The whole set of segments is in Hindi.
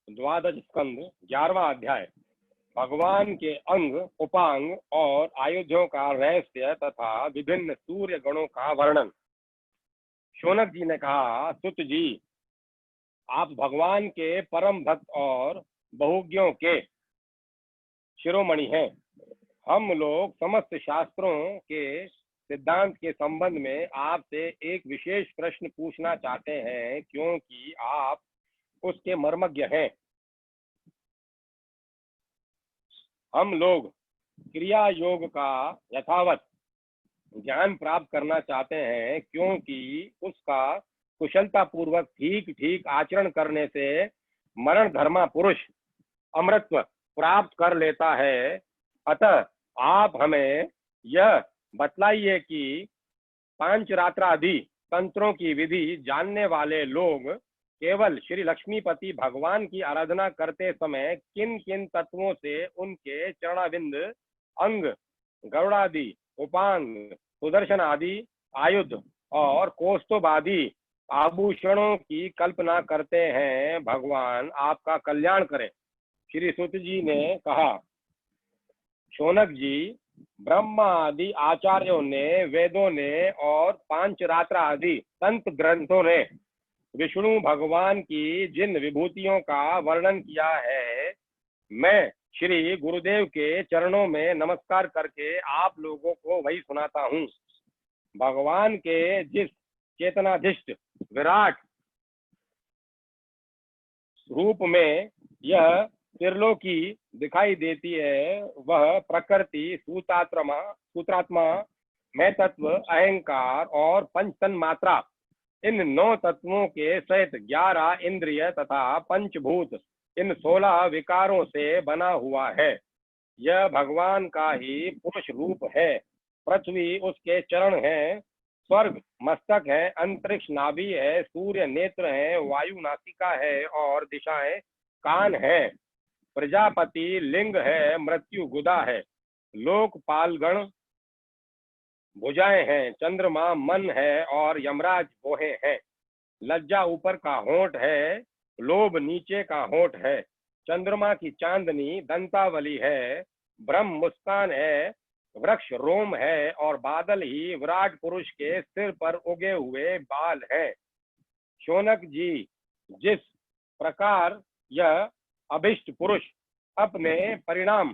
द्वादश स्कंद 11वां अध्याय। भगवान के अंग, उपांग और आयुधों का रहस्य तथा विभिन्न सूर्य गणों का वर्णन। शौनक जी ने कहा, सुत जी, आप भगवान के परम भक्त और बहुज्ञों के शिरोमणि हैं। हम लोग समस्त शास्त्रों के सिद्धांत के संबंध में आपसे एक विशेष प्रश्न पूछना चाहते हैं, क्योंकि आप उसके मर्मज्ञ हैं। हम लोग क्रिया योग का यथावत ज्ञान प्राप्त करना चाहते हैं, क्योंकि उसका कुशलता पूर्वक ठीक ठीक आचरण करने से मरण धर्मा पुरुष अमृतत्व प्राप्त कर लेता है। अतः आप हमें यह बतलाइए कि पांचरात्रादि तंत्रों की विधि जानने वाले लोग केवल श्री लक्ष्मीपति भगवान की आराधना करते समय किन किन तत्वों से उनके चरणाविंद, अंग, गरुड़ादि, उपांग, सुदर्शन आदि आयुध और कौस्तुभ आदि आभूषणों की कल्पना करते हैं। भगवान आपका कल्याण करें। श्री सुत जी ने कहा, शौनक जी, ब्रह्मा आदि आचार्यों ने, वेदों ने और पांचरात्र आदि संत ग्रंथों ने विष्णु भगवान की जिन विभूतियों का वर्णन किया है, मैं श्री गुरुदेव के चरणों में नमस्कार करके आप लोगों को वही सुनाता हूँ। भगवान के जिस चेतनाधिष्ठ विराट रूप में यह त्रिलोकी दिखाई देती है, वह प्रकृति, सूत्रात्मा, मैं तत्व, अहंकार और पंचतन मात्रा, इन 9 तत्वों के सहित 11 इंद्रिय तथा पंचभूत, इन 16 विकारों से बना हुआ है। यह भगवान का ही पुरुष रूप है। पृथ्वी उसके चरण है, स्वर्ग मस्तक है, अंतरिक्ष नाभि है, सूर्य नेत्र है, वायु नासिका है और दिशाएं कान है, प्रजापति लिंग है, मृत्यु गुदा है, लोकपालगण भुजाएं हैं, चंद्रमा मन है और यमराज बोहे हैं। लज्जा ऊपर का होंठ है, लोभ नीचे का होंठ है, चंद्रमा की चांदनी दंतावली है, ब्रह्म मुस्कान है, वृक्ष रोम है और बादल ही विराट पुरुष के सिर पर उगे हुए बाल हैं। शौनक जी, जिस प्रकार यह अभिष्ट पुरुष अपने परिणाम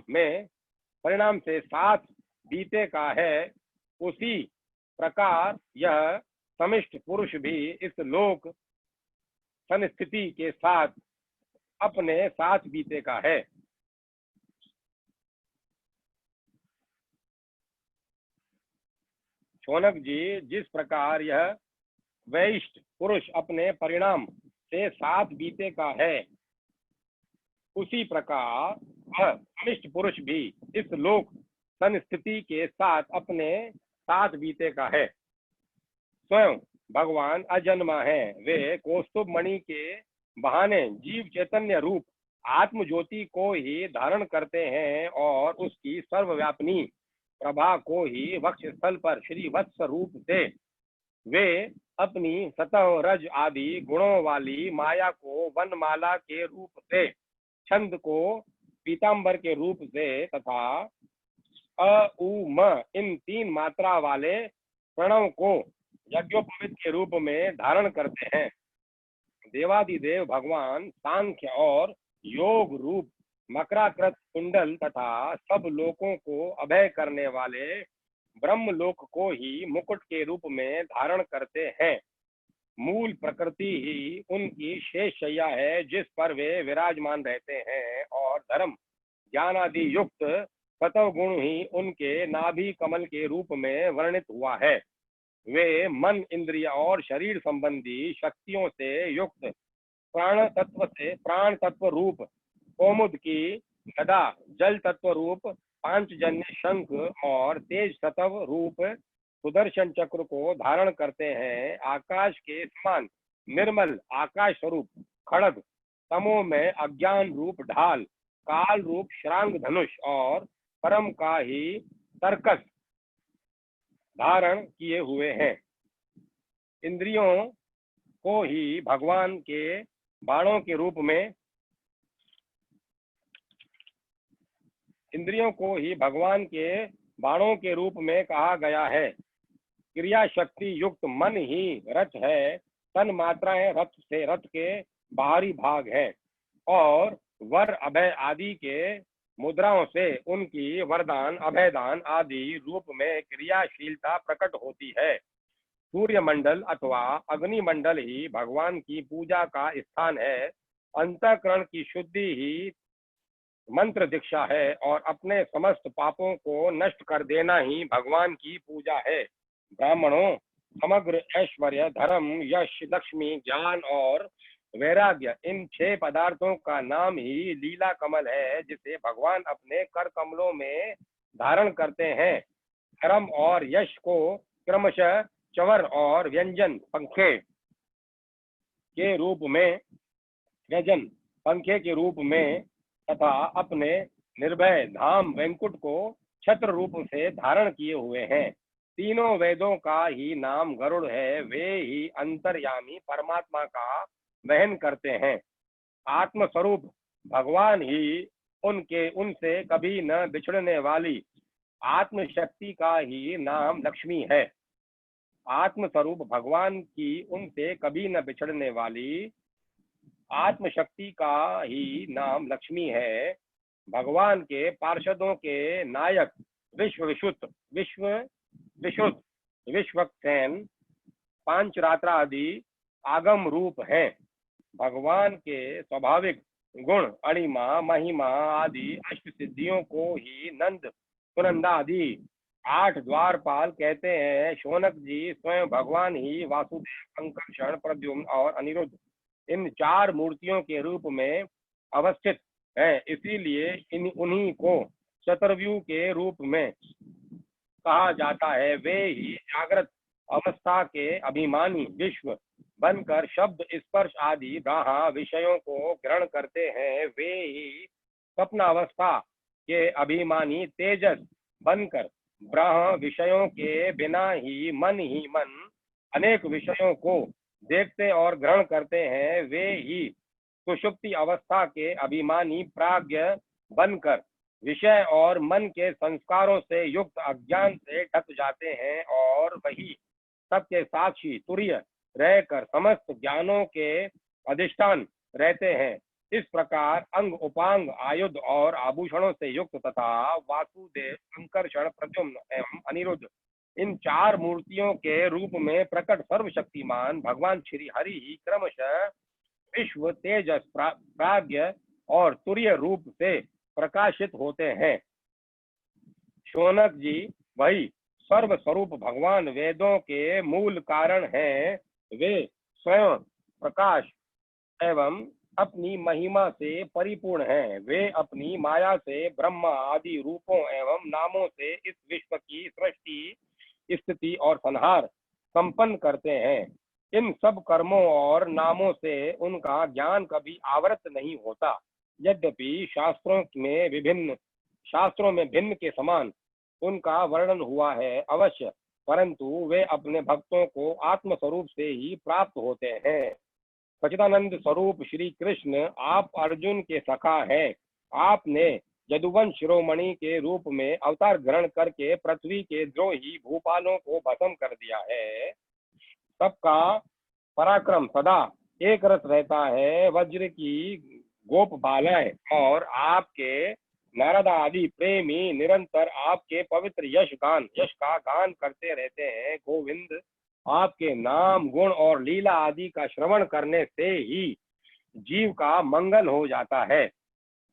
से साथ बीते का है, उसी प्रकार यह समिष्ट पुरुष भी इस लोक संस्थिति के साथ अपने साथ बीते का है। शौनक जी, जिस प्रकार यह वैष्ट पुरुष अपने परिणाम से साथ बीते का है, उसी प्रकार वह समिष्ट पुरुष भी इस लोक संस्थिति के साथ अपने साथ बीते का है। स्वयं भगवान अजन्मा है। वे कौस्तुभ मणि के बहाने जीव चैतन्य रूप आत्म ज्योति को ही धारण करते हैं और उसकी सर्वव्यापिनी प्रभा को ही वक्ष स्थल पर श्री वत्स रूप से वे अपनी सतह रज आदि गुणों वाली माया को वनमाला के रूप से, छंद को पीतांबर के रूप से तथा अ उ म इन 3 मात्रा वाले प्रणव को यज्ञोपवीत के रूप में धारण करते हैं। देवादिदेव भगवान सांख्य और योग रूप मकराकृत कुंडल तथा सब लोकों को अभय करने वाले ब्रह्म लोक को ही मुकुट के रूप में धारण करते हैं। मूल प्रकृति ही उनकी शेष शैया है, जिस पर वे विराजमान रहते हैं, और धर्म ज्ञान आदि युक्त सतव गुण ही उनके नाभि कमल के रूप में वर्णित हुआ है। वे मन, इंद्रिय और शरीर संबंधी शक्तियों से युक्त प्राण तत्व रूप कौमुद की गदा, जल तत्व रूप पांचजन्य शंख और तेज सतव रूप सुदर्शन चक्र को धारण करते हैं। आकाश के समान निर्मल आकाश स्वरूप खड़ग, तमो में अज्ञान रूप ढाल, काल रूप श्रांग धनुष और परम का ही तर्कस धारण किए हुए हैं। इंद्रियों को ही भगवान के बाणों के रूप में इंद्रियों को ही भगवान के बाणों के रूप में कहा गया है। क्रिया शक्ति युक्त मन ही रथ है। तन मात्राएं रथ के बाहरी भाग है और वर अभय आदि के मुद्राओं से उनकी वरदान अभयदान आदि रूप में क्रियाशीलता प्रकट होती है। सूर्य मंडल अथवा अग्निमंडल ही भगवान की पूजा का स्थान है। अंतःकरण की शुद्धि ही मंत्र दीक्षा है और अपने समस्त पापों को नष्ट कर देना ही भगवान की पूजा है। ब्राह्मणों, समग्र ऐश्वर्य, धर्म, यश, लक्ष्मी, ज्ञान और वैराग्य, इन 6 पदार्थों का नाम ही लीला कमल है, जिसे भगवान अपने कर कमलों में धारण करते हैं। धर्म और यश को क्रमशः चवर और व्यंजन पंखे के रूप में तथा अपने निर्भय धाम वैंकुट को छत्र रूप से धारण किए हुए हैं। तीनों वेदों का ही नाम गरुड़ है। वे ही अंतर्यामी परमात्मा का वहन करते हैं। आत्मस्वरूप भगवान ही उनसे कभी न बिछड़ने वाली आत्मशक्ति का ही नाम लक्ष्मी है। आत्मस्वरूप भगवान की उनसे कभी न बिछड़ने वाली आत्मशक्ति का ही नाम लक्ष्मी है। भगवान के पार्षदों के नायक विश्वक्सेन, पांचरात्र आदि आगम रूप हैं। भगवान के स्वाभाविक गुण अणिमा महिमा आदि अष्ट सिद्धियों को ही नंद सुनंदा आदि 8 द्वारपाल कहते हैं। शौनक जी स्वयं भगवान ही वासुदेव, संकर्षण, प्रद्युम्न और अनिरुद्ध इन 4 मूर्तियों के रूप में अवस्थित है। इसीलिए उन्हीं को चतुर्व्यूह के रूप में कहा जाता है। वे ही जागृत अवस्था के अभिमानी विश्व बनकर शब्द, स्पर्श आदि बाह्य विषयों को ग्रहण करते हैं। वे ही स्वप्न अवस्था के अभिमानी तेजस बनकर ब्रह्म विषयों के बिना ही मन अनेक विषयों को देखते और ग्रहण करते हैं। वे ही सुषुप्ति अवस्था के अभिमानी प्राज्ञ बनकर विषय और मन के संस्कारों से युक्त अज्ञान से ढक जाते हैं और वही सबके साक्षी तुर्य रहकर समस्त ज्ञानों के अधिष्ठान रहते हैं। इस प्रकार अंग उपांग आयुध और आभूषणों से युक्त तथा वासुदेव, संकर्षण, प्रद्युम्न एवं अनिरुद्ध इन 4 मूर्तियों के रूप में प्रकट सर्वशक्तिमान भगवान श्री हरि ही क्रमशः विश्व, तेजस, प्राज्ञ और तुर्य रूप से प्रकाशित होते हैं। शौनक जी, वही सर्व स्वरूप भगवान वेदों के मूल कारण हैं। वे स्वयं प्रकाश एवं अपनी महिमा से परिपूर्ण हैं। वे अपनी माया से ब्रह्मा आदि रूपों एवं नामों से इस विश्व की सृष्टि, स्थिति और संहार संपन्न करते हैं। इन सब कर्मों और नामों से उनका ज्ञान कभी आवृत नहीं होता। यद्यपि शास्त्रों में भिन्न के समान उनका वर्णन हुआ है अवश्य, परंतु वे अपने भक्तों को आत्म स्वरूप से ही प्राप्त होते हैं। सच्चिदानंद स्वरूप श्री कृष्ण, आप अर्जुन के सखा हैं। आपने यदुवंश शिरोमणि के रूप में अवतार ग्रहण करके पृथ्वी के द्रोही भूपालों को भस्म कर दिया है। सबका पराक्रम सदा एक रस रहता है। वज्र की गोप बालाएं और आपके नारद आदि प्रेमी निरंतर आपके पवित्र यश का गान करते रहते हैं। गोविंद, आपके नाम, गुण और लीला आदि का श्रवण करने से ही जीव का मंगल हो जाता है।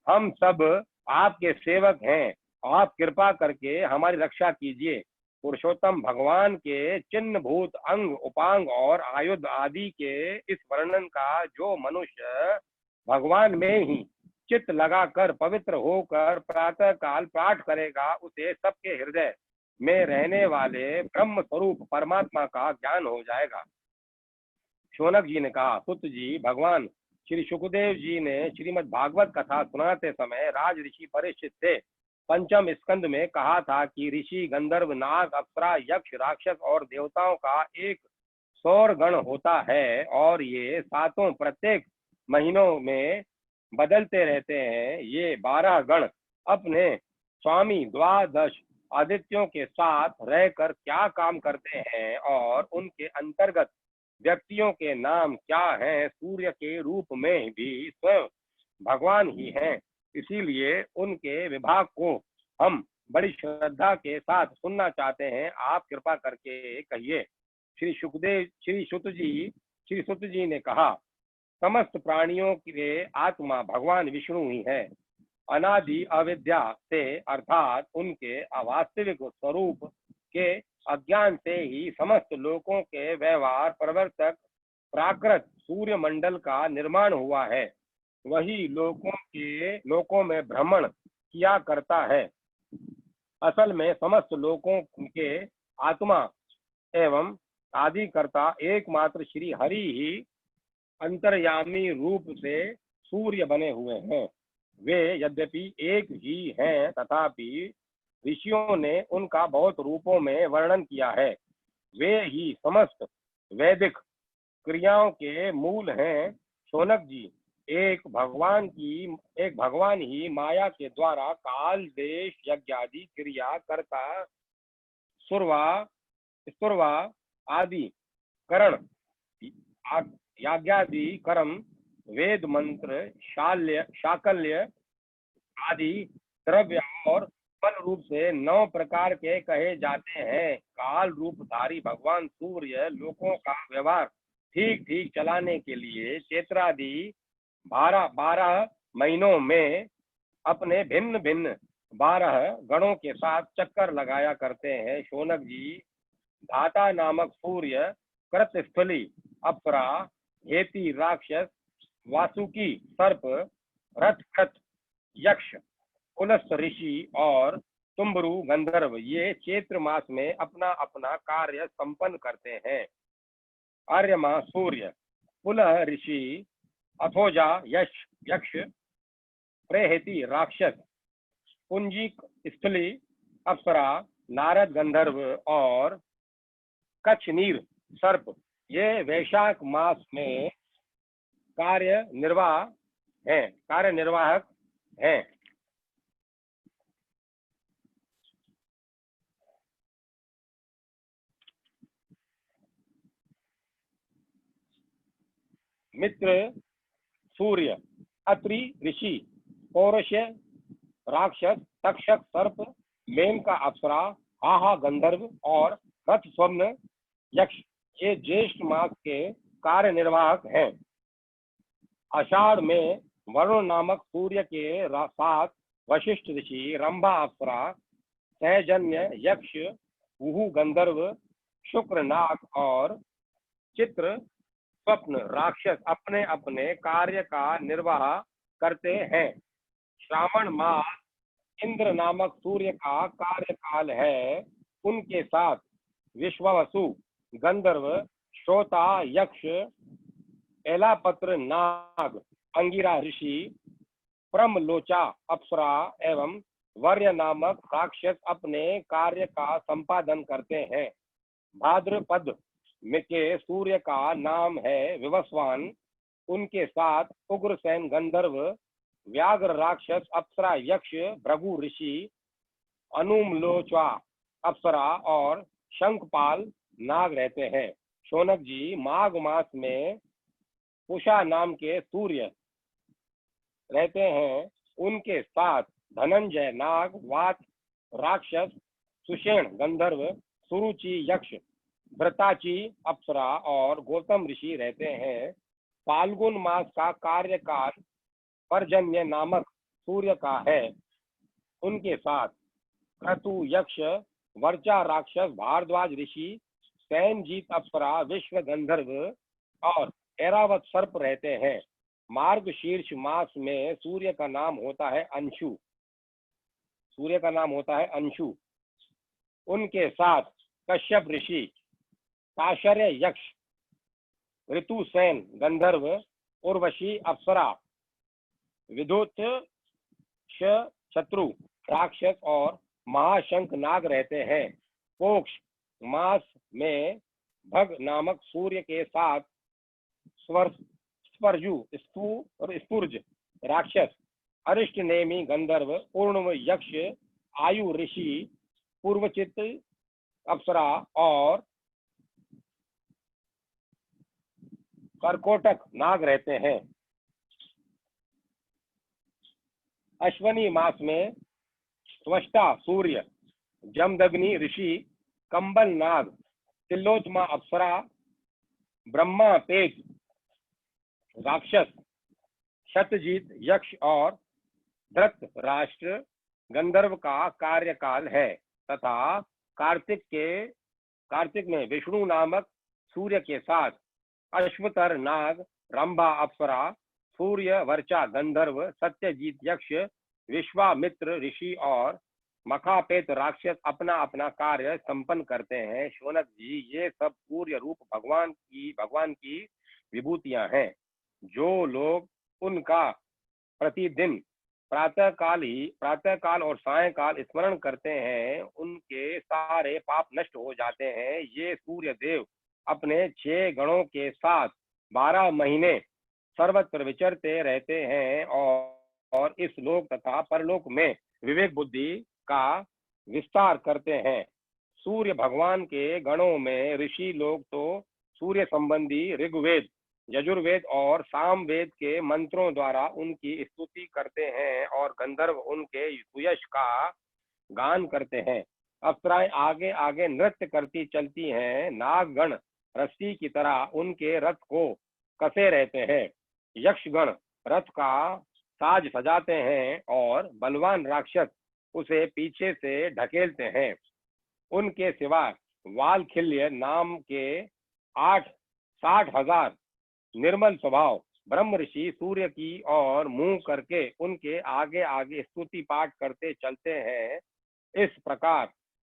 हम सब आपके सेवक हैं। आप कृपा करके हमारी रक्षा कीजिए। पुरुषोत्तम भगवान के चिन्ह भूत अंग उपांग और आयुध आदि के इस वर्णन का जो मनुष्य भगवान में ही चित्त लगाकर पवित्र होकर प्रातः काल पाठ करेगा, उसे सबके हृदय में रहने वाले ब्रह्म स्वरूप परमात्मा का ज्ञान हो जाएगा। शौनक जी ने कहा, सुत जी, भगवान श्री सुखदेव जी ने श्रीमद् भागवत कथा सुनाते समय राज ऋषि परीक्षित से 5वें स्कंद में कहा था कि ऋषि, गंधर्व, नाग, अप्सरा, यक्ष, राक्षस और देवताओं का एक सौर गण होता है और ये 7 प्रत्येक महीनों में बदलते रहते हैं। ये 12 गण अपने स्वामी द्वादश आदित्यों के साथ रहकर क्या काम करते हैं और उनके अंतर्गत व्यक्तियों के नाम क्या हैं, सूर्य के रूप में भी स्वयं भगवान ही हैं। इसीलिए उनके विभाग को हम बड़ी श्रद्धा के साथ सुनना चाहते हैं। आप कृपा करके कहिए। श्री सुत जी ने कहा, समस्त प्राणियों के आत्मा भगवान विष्णु ही है। अनादि अविद्या से अर्थात उनके अवास्तविक स्वरूप के अज्ञान से ही समस्त लोकों के व्यवहार प्रवर्तक प्राकृत सूर्य मंडल का निर्माण हुआ है। वही लोकों में भ्रमण किया करता है। असल में समस्त लोकों के आत्मा एवं आदिकर्ता एकमात्र श्री हरि ही अंतर्यामी रूप से सूर्य बने हुए हैं। वे यद्यपि एक ही हैं, तथापि ऋषियों ने उनका बहुत रूपों में वर्णन किया है। वे ही समस्त वैदिक क्रियाओं के मूल हैं। शौनक जी, एक भगवान ही माया के द्वारा काल देश यज्ञादि क्रिया करता सुरवा स्तुरवा आदि करण याज्ञादि कर्म वेद मंत्र शाकल्य आदि द्रव्य और फल रूप से 9 प्रकार के कहे जाते हैं। काल रूपधारी भगवान सूर्य लोकों का व्यवहार ठीक ठीक चलाने के लिए चैत्रादि 12 महीनों में अपने भिन्न भिन्न 12 गणों के साथ चक्कर लगाया करते हैं। शौनक जी, धाता नामक सूर्य, कृतस्थली अप्सरा, हेती राक्षस, वासुकी सर्प, रथकृत यक्ष, पुलस्त ऋषि और तुम्बरु गंधर्व ये चैत्र मास में अपना अपना कार्य संपन्न करते हैं। आर्यमा सूर्य, पुलह ऋषि, अथोजा यक्ष, प्रेहेति राक्षस, पुंजिक स्थली अप्सरा, नारद गंधर्व और कच्छनीर सर्प ये वैशाख मास में कार्यनिर्वाहक हैं। मित्र सूर्य, अत्रि ऋषि, पौरुष राक्षस, तक्षक सर्प, मेनका अप्सरा, हाहा गंधर्व और रथ स्वर्ण यक्ष ये ज्येष्ठ मास के कार्यनिर्वाहक हैं। आषाढ़ में वरुण नामक सूर्य के साथ वशिष्ठ ऋषि, रंभा अप्सरा, सहजन्य यक्ष, वुहु गंधर्व, शुक्र नाग और चित्र स्वप्न राक्षस अपने अपने कार्य का निर्वाह करते हैं। श्रावण मास इंद्र नामक सूर्य का कार्यकाल है। उनके साथ विश्वावसु गंधर्व, श्रोता यक्ष, एलापत्र नाग, अंगिरा ऋषि, प्रमलोचा अप्सरा एवं वर्य नामक राक्षस अपने कार्य का संपादन करते हैं। भाद्रपद के सूर्य का नाम है विवस्वान। उनके साथ उग्रसेन गंधर्व, व्याघ्र राक्षस, अप्सरा यक्ष, भृगु ऋषि, अनुमलोचा अप्सरा और शंखपाल नाग रहते हैं। शौनक जी, माघ मास में उषा नाम के सूर्य रहते हैं। उनके साथ धनंजय नाग, वात राक्षस, सुषेण गंधर्व, सुरुचि यक्ष, भ्रताची अप्सरा और गौतम ऋषि रहते हैं। फाल्गुन मास का कार्यकाल पर्जन्य नामक सूर्य का है। उनके साथ क्रतु यक्ष, वर्चा राक्षस, भारद्वाज ऋषि, सैनजीत अप्सरा, विश्व गंधर्व और ऐरावत सर्प रहते हैं। मार्ग शीर्ष मास में सूर्य का नाम होता है अंशु। उनके साथ कश्यप ऋषि, काशर्य यक्ष, ऋतुसेन गंधर्व, उर्वशी अप्सरा, विद्युत शत्रु राक्षस और महाशंख नाग रहते हैं। पोक्ष मास में भग नामक सूर्य के साथ स्पुर्ज राक्षस, अरिष्ट नेमी गंधर्व, पूर्णव यक्ष, आयु ऋषि, पूर्वचित अप्सरा और कर्कोटक नाग रहते हैं। अश्वनी मास में त्वष्टा सूर्य, जमदग्नि ऋषि, कंबल नाग, तिलोत्तमा अप्सरा, ब्रह्मा तेज राक्षस, शतजीत यक्ष और धृतराष्ट्र गंधर्व का कार्यकाल है तथा कार्तिक में विष्णु नामक सूर्य के साथ अश्वतर नाग, रंभा अप्सरा, सूर्य वर्चा गंधर्व, सत्यजीत यक्ष, विश्वामित्र ऋषि और मखापेत राक्षस अपना अपना कार्य संपन्न करते हैं। शौनक जी, ये सब सूर्य रूप भगवान की विभूतियां हैं। जो लोग उनका प्रतिदिन प्रातःकाल और सायंकाल स्मरण करते हैं, उनके सारे पाप नष्ट हो जाते हैं। ये सूर्य देव अपने 6 गणों के साथ 12 महीने सर्वत्र विचरते रहते हैं और इस लोक तथा परलोक में विवेक बुद्धि का विस्तार करते हैं। सूर्य भगवान के गणों में ऋषि लोग तो सूर्य संबंधी ऋग्वेद, यजुर्वेद और सामवेद के मंत्रों द्वारा उनकी स्तुति करते हैं और गंधर्व उनके सुयश का गान करते हैं। अप्सराएं आगे आगे नृत्य करती चलती हैं। नागगण रस्सी की तरह उनके रथ को कसे रहते हैं। यक्षगण रथ का साज सजाते हैं और बलवान राक्षस उसे पीछे से ढकेलते हैं। उनके सिवा वालखिल्य नाम के 60,000 निर्मल स्वभाव ब्रह्म ऋषि सूर्य की ओर मुंह करके उनके आगे आगे स्तुति पाठ करते चलते हैं। इस प्रकार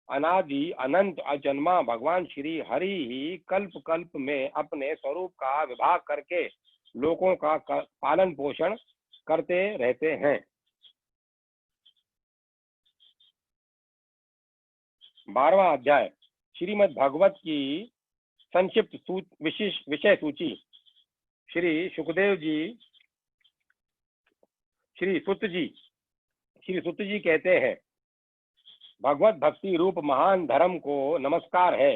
अनादि अनंत अजन्मा भगवान श्री हरि ही कल्प कल्प में अपने स्वरूप का विभाग करके लोगों का पालन पोषण करते रहते हैं। 12वां अध्याय श्रीमद् भागवत की संक्षिप्त विषय सूची। श्री सुखदेव जी श्री सुत जी कहते हैं, भगवत भक्ति रूप महान धर्म को नमस्कार है।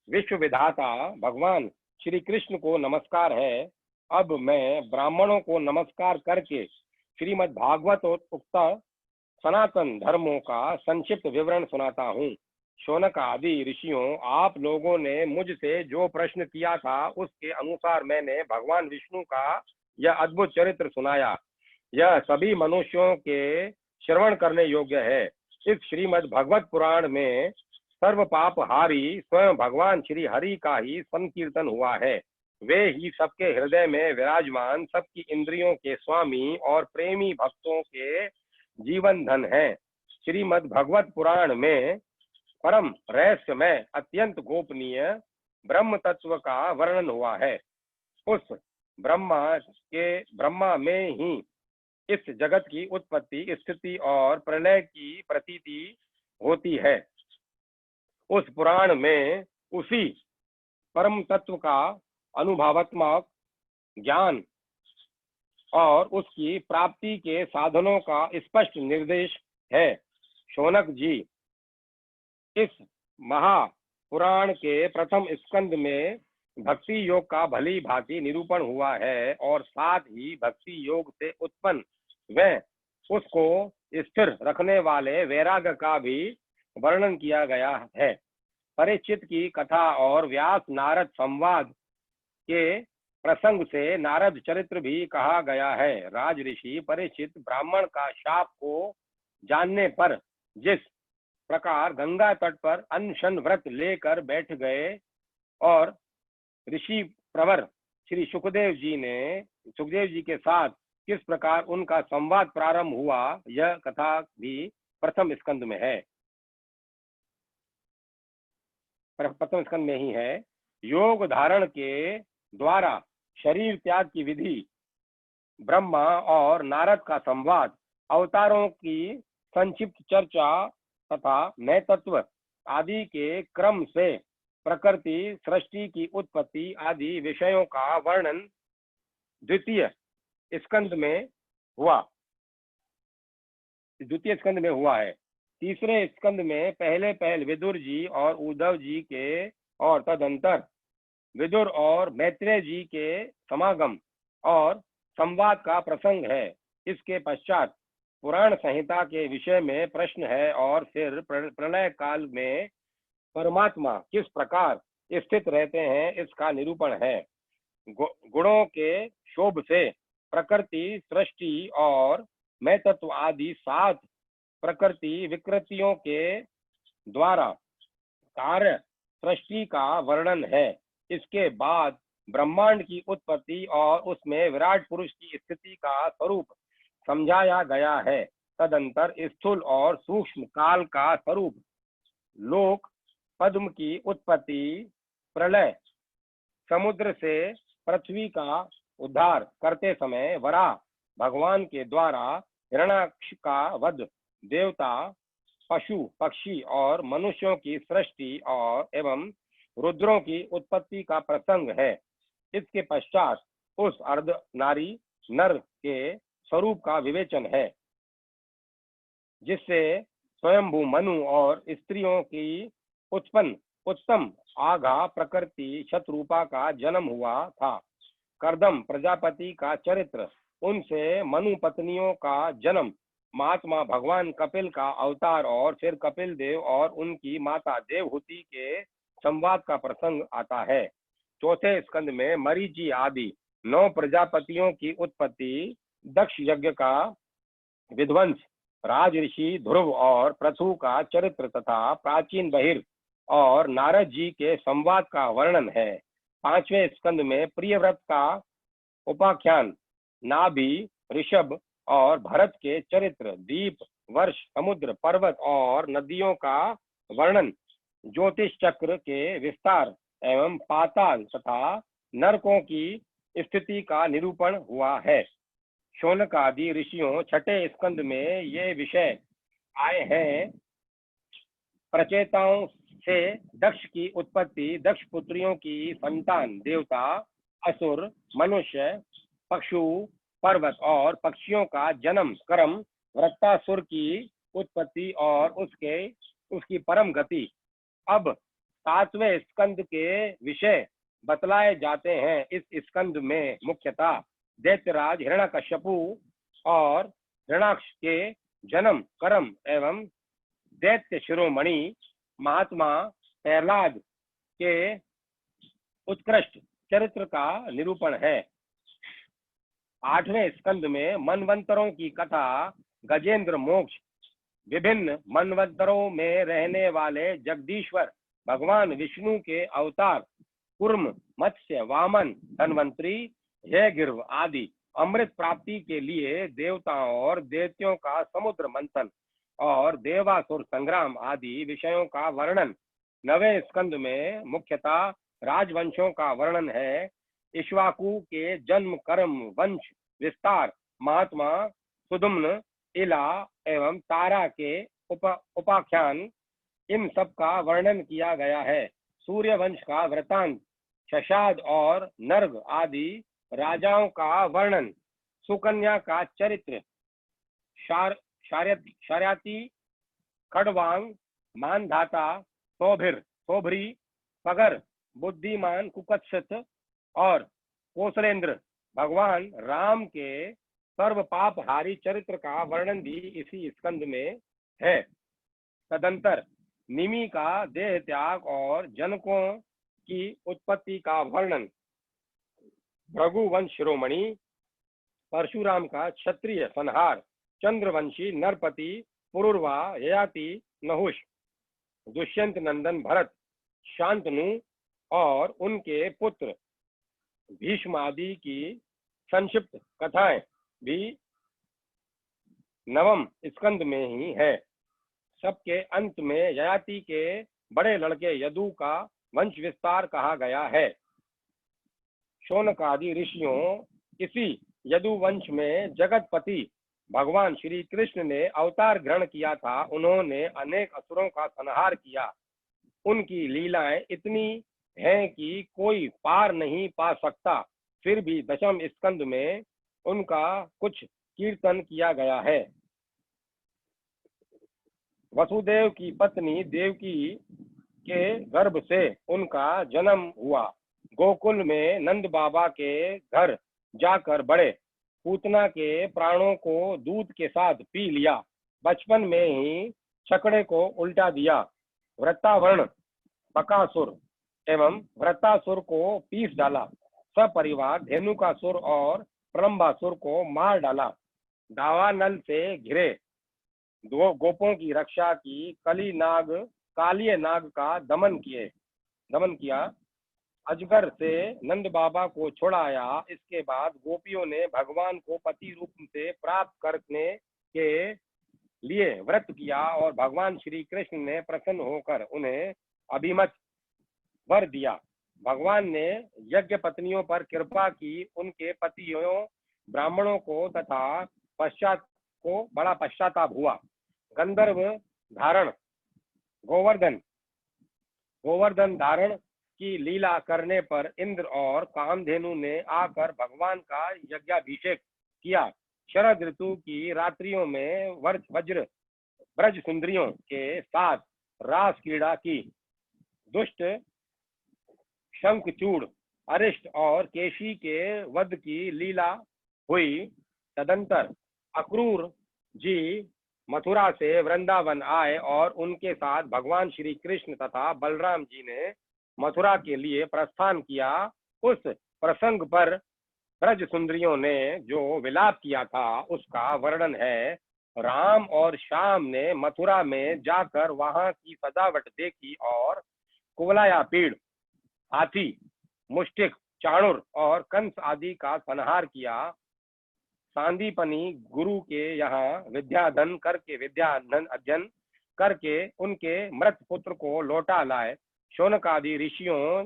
विश्व विधाता भगवान श्री कृष्ण को नमस्कार है। अब मैं ब्राह्मणों को नमस्कार करके श्रीमद् भागवत उक्त सनातन धर्मों का संक्षिप्त विवरण सुनाता हूँ। शौनक आदि ऋषियों, आप लोगों ने मुझसे जो प्रश्न किया था उसके अनुसार मैंने भगवान विष्णु का यह अद्भुत चरित्र सुनाया। यह सभी मनुष्यों के श्रवण करने योग्य है। इस श्रीमद् भगवत पुराण में सर्व पाप हारी स्वयं भगवान श्री हरि का ही संकीर्तन हुआ है। वे ही सबके हृदय में विराजमान, सबकी इंद्रियों के स्वामी और प्रेमी भक्तों के जीवन धन है। श्रीमद् भगवत पुराण में परम रहस्यमय अत्यंत गोपनीय ब्रह्म तत्व का वर्णन हुआ है। उस ब्रह्मा में ही इस जगत की उत्पत्ति, स्थिति और प्रलय की प्रतीति होती है। उस पुराण में उसी परम तत्व का अनुभवात्मक ज्ञान और उसकी प्राप्ति के साधनों का स्पष्ट निर्देश है। शौनक जी, इस महापुराण के प्रथम स्कंद में भक्ति योग का भली भांति निरूपण हुआ है और साथ ही भक्ति योग से उत्पन्न व उसको स्थिर रखने वाले वैराग्य का भी वर्णन किया गया है। परीक्षित की कथा और व्यास नारद संवाद के प्रसंग से नारद चरित्र भी कहा गया है। राज ऋषि परीक्षित ब्राह्मण का शाप को जानने पर जिस प्रकार गंगा तट पर अनशन व्रत लेकर बैठ गए और ऋषि प्रवर श्री सुखदेव जी के साथ किस प्रकार उनका संवाद प्रारंभ हुआ, यह कथा भी प्रथम स्कंद में है। प्रथम स्कंद में ही है। योग धारण के द्वारा शरीर त्याग की विधि, ब्रह्मा और नारद का संवाद, अवतारों की संक्षिप्त चर्चा तथा मैं तत्व आदि के क्रम से प्रकृति सृष्टि की उत्पत्ति आदि विषयों का वर्णन द्वितीय स्कंद में हुआ है। तीसरे स्कंद में पहले पहल विदुर जी और उद्धव जी के और तदंतर विदुर और मैत्रेय जी के समागम और संवाद का प्रसंग है। इसके पश्चात पुराण संहिता के विषय में प्रश्न है और फिर प्रलय काल में परमात्मा किस प्रकार स्थित रहते हैं इसका निरूपण है। गुणों के शोभ से प्रकृति सृष्टि और मैं तत्व आदि 7 प्रकृति विकृतियों के द्वारा कार्य सृष्टि का वर्णन है। इसके बाद ब्रह्मांड की उत्पत्ति और उसमें विराट पुरुष की स्थिति का स्वरूप समझाया गया है। तदंतर स्थूल और सूक्ष्म काल का स्वरूप, लोक पद्म की उत्पत्ति, प्रलय, समुद्र से पृथ्वी का उद्धार करते समय वराह भगवान के द्वारा हिरण्याक्ष का वध, देवता, पशु, पक्षी और मनुष्यों की सृष्टि और एवं रुद्रों की उत्पत्ति का प्रसंग है। इसके पश्चात उस अर्ध नारी नर के स्वरूप का विवेचन है, जिससे स्वयंभू मनु और स्त्रियों की उत्तम आघा प्रकृति शत्रुपा का जन्म हुआ था। कर्दम प्रजापति का चरित्र, उनसे मनु पत्नियों का जन्म, महात्मा भगवान कपिल का अवतार और फिर कपिल देव और उनकी माता देवहूति के संवाद का प्रसंग आता है। चौथे स्कंद में मरीचि आदि 9 प्रजापतियों की उत्पत्ति, दक्ष यज्ञ का विध्वंस, राज ऋषि ध्रुव और पृथु का चरित्र तथा प्राचीन बहिर और नारद जी के संवाद का वर्णन है। 5वें स्कंद में प्रियव्रत का उपाख्यान, नाभि, ऋषभ और भरत के चरित्र, दीप, वर्ष, समुद्र, पर्वत और नदियों का वर्णन, ज्योतिष चक्र के विस्तार एवं पाताल तथा नरकों की स्थिति का निरूपण हुआ है। शौनक आदि ऋषियों 6ठे स्कंद में ये विषय आए हैं। प्रचेताओं से दक्ष की उत्पत्ति, दक्ष पुत्रियों की संतान, देवता, असुर, मनुष्य, पशु, पर्वत और पक्षियों का जन्म क्रम, वृत्तासुर की उत्पत्ति और उसकी परम गति। अब 7वें स्कंद के विषय बतलाए जाते हैं। इस स्कंद में मुख्यतः दैत्यराज हिरण्यकश्यपु और हिरण्याक्ष के जन्म कर्म एवं दैत्य शिरोमणि महात्मा प्रहलाद के उत्कृष्ट चरित्र का निरूपण है। 8वें स्कंद में मनवंतरों की कथा, गजेंद्र मोक्ष, विभिन्न मनवंतरों में रहने वाले जगदीश्वर भगवान विष्णु के अवतार, कूर्म, मत्स्य, वामन, धन्वंतरी, हयग्रीव आदि, अमृत प्राप्ति के लिए देवताओं और दैत्यों का समुद्र मंथन और देवासुर संग्राम आदि विषयों का वर्णन। 9वें स्कंद में मुख्यतः राजवंशों का वर्णन है। इक्ष्वाकु के जन्म कर्म वंश विस्तार, महात्मा सुदुम्न, इला एवं तारा के उपाख्यान, इन सब का वर्णन किया गया है। सूर्य वंश का वृतांत, शशाद और नर्ग आदि राजाओं का वर्णन, सुकन्या का चरित्र, शार्याती, खड़वांग, मानधाता, सोभरी, पगर, बुद्धिमान कुकत्सित और कौशलेंद्र भगवान राम के सर्व पापहारी चरित्र का वर्णन भी इसी स्कंद में है। तदंतर निमि का देह त्याग और जनकों की उत्पत्ति का वर्णन, भृगुवंश शिरोमणि, परशुराम का क्षत्रिय संहार, चंद्रवंशी नरपति, पुरुरवा, ययाति, नहुष, दुष्यंत नंदन भरत, शांतनु और उनके पुत्र भीष्म आदि की संक्षिप्त कथाएं भी 9वें स्कंद में ही है। सबके अंत में ययाति के बड़े लड़के यदु का वंश विस्तार कहा गया है। शौनक आदि ऋषियों इसी यदु वंश में जगतपति भगवान श्री कृष्ण ने अवतार ग्रहण किया था। उन्होंने अनेक असुरों का संहार किया। उनकी लीलाएं इतनी हैं कि कोई पार नहीं पा सकता। फिर भी 10वें स्कंद में उनका कुछ कीर्तन किया गया है। वसुदेव की पत्नी देवकी के गर्भ से उनका जन्म हुआ। गोकुल में नंद बाबा के घर जाकर बड़े। पूतना के प्राणों को दूध के साथ पी लिया। बचपन में ही छकड़े को उल्टा दिया। वृत्तावर्ण बकासुर एवं वृत्तासुर को पीस डाला। सपरिवार धेनुकासुर और प्रलंबासुर को मार डाला। दावानल से घिरे दो गोपों की रक्षा की। कालिय नाग का दमन किया। अजगर से नंद बाबा को छुड़ाया। इसके बाद गोपियों ने भगवान को पति रूप से प्राप्त करने के लिए व्रत किया और भगवान श्री कृष्ण ने प्रसन्न होकर उन्हें अभिमत वर दिया। भगवान ने यज्ञ पत्नियों पर कृपा की। उनके पतियों ब्राह्मणों को तथा पश्चात को बड़ा पश्चाताप हुआ। गंधर्व धारण गोवर्धन धारण की लीला करने पर इंद्र और कामधेनु ने आकर भगवान का यज्ञाभिषेक किया। शरद ऋतु की रात्रियों में ब्रज सुंदरियों के साथ रास क्रीड़ा की। दुष्ट शंखचूड़ अरिष्ट और केशी के वध की लीला हुई। तदंतर अक्रूर जी मथुरा से वृंदावन आए और उनके साथ भगवान श्री कृष्ण तथा बलराम जी ने मथुरा के लिए प्रस्थान किया। उस प्रसंग पर ब्रज सुंदरियों ने जो विलाप किया था उसका वर्णन है। राम और श्याम ने मथुरा में जाकर वहां की सजावट देखी और कुवलया पीड़, हाथी, मुष्टिक, चाणुर और कंस आदि का संहार किया। सांदीपनी गुरु के यहाँ विद्या अध्ययन करके उनके मृत पुत्र को लौटा लाए। शौनक आदि ऋषियों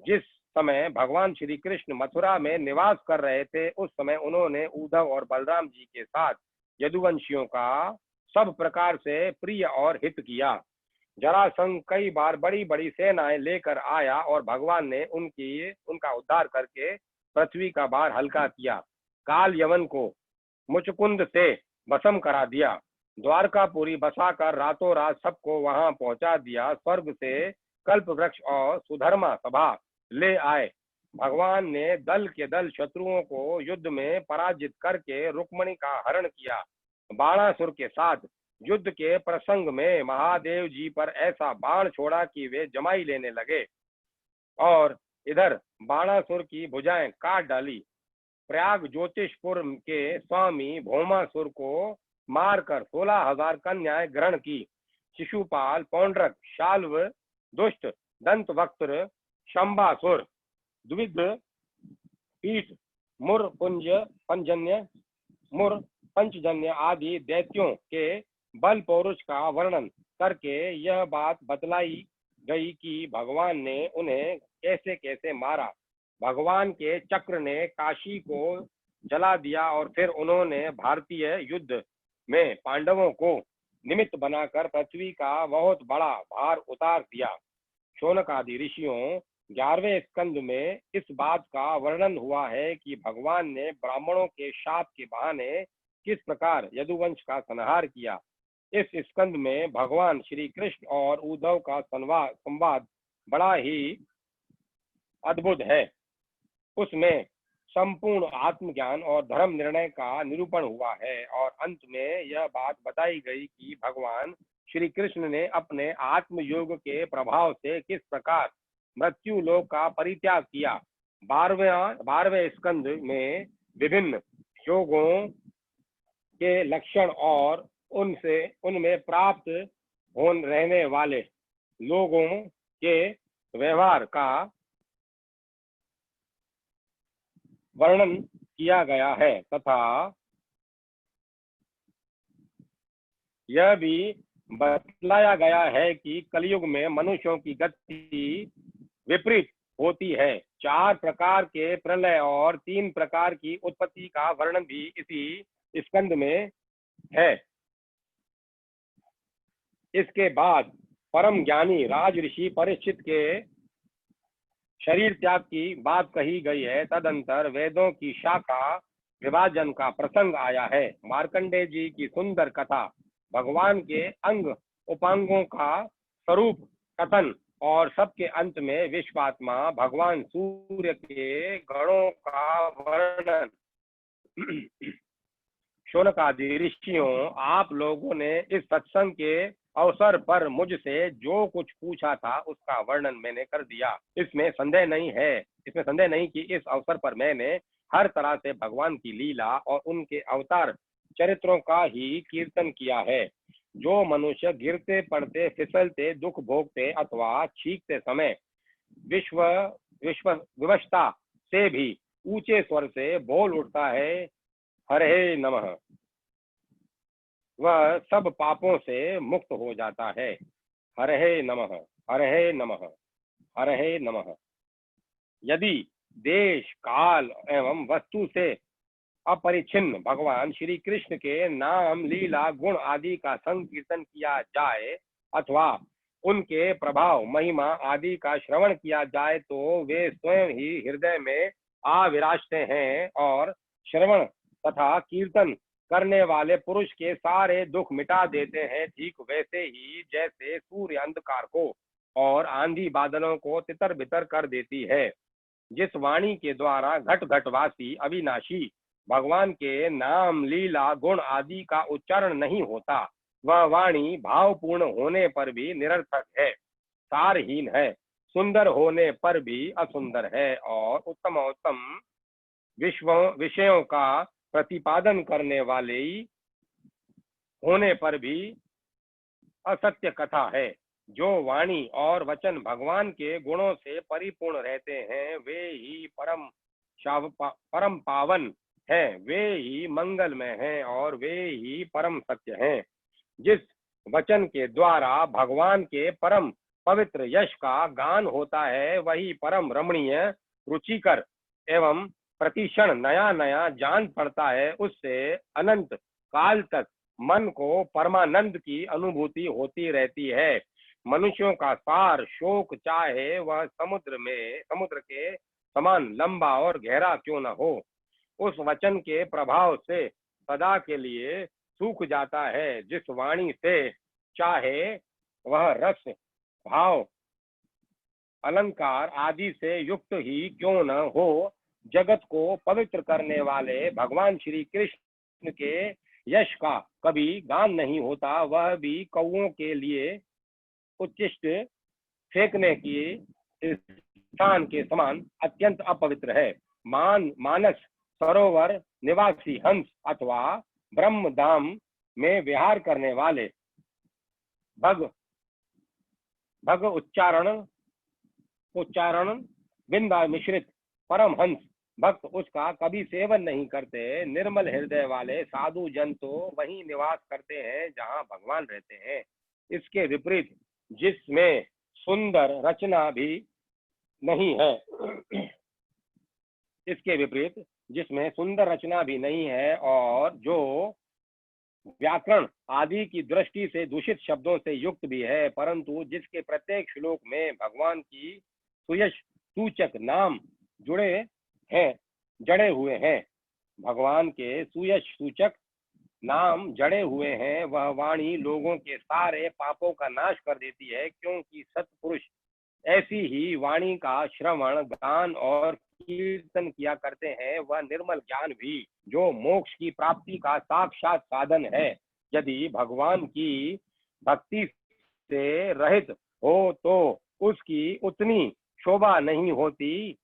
जिस समय भगवान श्री कृष्ण मथुरा में निवास कर रहे थे उस समय उन्होंने उद्धव और बलराम जी के साथ यदुवंशियों का सब प्रकार से प्रिय और हित किया। जरासंध कई बार बड़ी बड़ी सेनाएं लेकर आया और भगवान ने उनका उद्धार करके पृथ्वी का भार हल्का किया। काल यवन को मुचकुंद से भस्म करा दिया। द्वारकापुरी बसाकर रातों रात सबको वहां पहुंचा दिया। स्वर्ग से कल्प वृक्ष और सुधर्मा सभा ले आए। भगवान ने दल के दल शत्रुओं को युद्ध में पराजित करके रुक्मणी का हरण किया। बाणासुर के साथ युद्ध के प्रसंग में महादेव जी पर ऐसा बाण छोड़ा कि वे जमाई लेने लगे और इधर बाणासुर की भुजाएं काट डाली। प्रयाग ज्योतिषपुर के स्वामी भौमासुर को मारकर 16,000 कन्याएं ग्रहण की। शिशुपाल, पौंड्रक, शाल्व, दुष्ट, दंतवक्त्र, शंबासुर, द्विध, पीठ, मुर पंचजन्य आदि दैत्यों के बल पौरुष का वर्णन करके यह बात बतलाई गई कि भगवान ने उन्हें कैसे कैसे मारा। भगवान के चक्र ने काशी को जला दिया और फिर उन्होंने भारतीय युद्ध में पांडवों को निमित्त बनाकर पृथ्वी का बहुत बड़ा भार उतार दिया। शौनक आदि ऋषियों 11वें स्कंद में इस बात का वर्णन हुआ है कि भगवान ने ब्राह्मणों के शाप के बहाने किस प्रकार यदुवंश का संहार किया। इस स्कंद में भगवान श्री कृष्ण और उद्धव का संवाद बड़ा ही अद्भुत है। उसमें संपूर्ण आत्मज्ञान और धर्म निर्णय का निरूपण हुआ है और अंत में यह बात बताई गई कि भगवान श्री कृष्ण ने अपने आत्मयोग के प्रभाव से किस प्रकार मृत्यु लोक का परित्याग किया। 12वें स्कंद में विभिन्न योगों के लक्षण और उनमें प्राप्त रहने वाले लोगों के व्यवहार का वर्णन किया गया है तथा यह भी बतलाया गया है कि कलयुग में मनुष्यों की गति विपरीत होती है। 4 प्रकार के प्रलय और 3 प्रकार की उत्पत्ति का वर्णन भी इसी स्कंद में है। इसके बाद परम ज्ञानी राज ऋषि परीक्षित के शरीर त्याग की बात कही गई है। तदंतर वेदों की शाखा विभाजन का प्रसंग आया है। मार्कंडेय जी की सुंदर कथा, भगवान के अंग उपांगों का स्वरूप कथन और सबके अंत में विश्वात्मा भगवान सूर्य के गणों का वर्णन। शौनक आदि ऋषियों, आप लोगों ने इस सत्संग के अवसर पर मुझसे जो कुछ पूछा था उसका वर्णन मैंने कर दिया। इसमें संदेह नहीं कि इस अवसर पर मैंने हर तरह से भगवान की लीला और उनके अवतार चरित्रों का ही कीर्तन किया है। जो मनुष्य गिरते पड़ते फिसलते दुख भोगते अथवा छींकते समय विश्व विश्व विवशता से भी ऊंचे स्वर से बोल उठता है हरे नमः, वह सब पापों से मुक्त हो जाता है। हरे नमः, हरे नमः, हरे नमः। यदि देश काल एवं वस्तु से अपरिच्छिन्न भगवान श्री कृष्ण के नाम लीला गुण आदि का संकीर्तन किया जाए अथवा उनके प्रभाव महिमा आदि का श्रवण किया जाए तो वे स्वयं ही हृदय में आ विराजते हैं और श्रवण तथा कीर्तन करने वाले पुरुष के सारे दुख मिटा देते हैं। ठीक वैसे ही जैसे सूर्य अंधकार को और आंधी बादलों को तितर बितर कर देती है, जिस वाणी के द्वारा घट घटवासी अविनाशी भगवान के नाम लीला गुण आदि का उच्चारण नहीं होता, वह वाणी भावपूर्ण होने पर भी निरर्थक है, सारहीन है, सुंदर होने पर भी असुंदर है और उत्तम विषयों का प्रतिपादन करने वाले होने पर भी असत्य कथा है। जो वाणी और वचन भगवान के गुणों से परिपूर्ण रहते हैं वे ही परम पावन हैं, वे ही मंगलमय हैं और वे ही परम सत्य हैं। जिस वचन के द्वारा भगवान के परम पवित्र यश का गान होता है वही परम रमणीय, रुचिकर एवं प्रतिक्षण नया नया जान पड़ता है। उससे अनंत काल तक मन को परमानंद की अनुभूति होती रहती है। मनुष्यों का सार शोक चाहे वह समुद्र के समान लंबा और गहरा क्यों न हो, उस वचन के प्रभाव से सदा के लिए सूख जाता है। जिस वाणी से चाहे वह रस भाव अलंकार आदि से युक्त ही क्यों न हो, जगत को पवित्र करने वाले भगवान श्री कृष्ण के यश का कभी गान नहीं होता। वह भी कौओं के लिए उच्चिष्ट फेंकने की स्थान के समान अत्यंत अपवित्र है। मानस सरोवर निवासी हंस अथवा ब्रह्मधाम में विहार करने वाले भग उच्चारण बिंदा मिश्रित परम हंस भक्त उसका कभी सेवन नहीं करते। निर्मल हृदय वाले साधु जन तो वहीं निवास करते हैं जहां भगवान रहते हैं। इसके विपरीत जिसमें सुंदर रचना भी नहीं है और जो व्याकरण आदि की दृष्टि से दूषित शब्दों से युक्त भी है, परंतु जिसके प्रत्येक श्लोक में भगवान की सुयश सूचक नाम जड़े हुए हैं, भगवान के सुयश सूचक नाम जड़े हुए हैं, वह वाणी लोगों के सारे पापों का नाश कर देती है। क्योंकि सत्पुरुष ऐसी ही वाणी का श्रवण गान और कीर्तन किया करते हैं। वह निर्मल ज्ञान भी जो मोक्ष की प्राप्ति का साक्षात साधन है, यदि भगवान की भक्ति से रहित हो तो उसकी उतनी शोभा नहीं होती।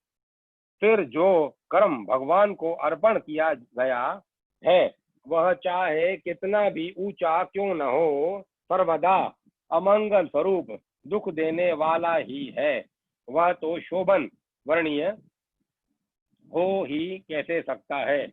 फिर जो कर्म भगवान को अर्पण किया गया है वह चाहे कितना भी ऊंचा क्यों न हो, सर्वदा अमंगल स्वरूप दुख देने वाला ही है। वह तो शोभन वर्णीय हो ही कैसे सकता है।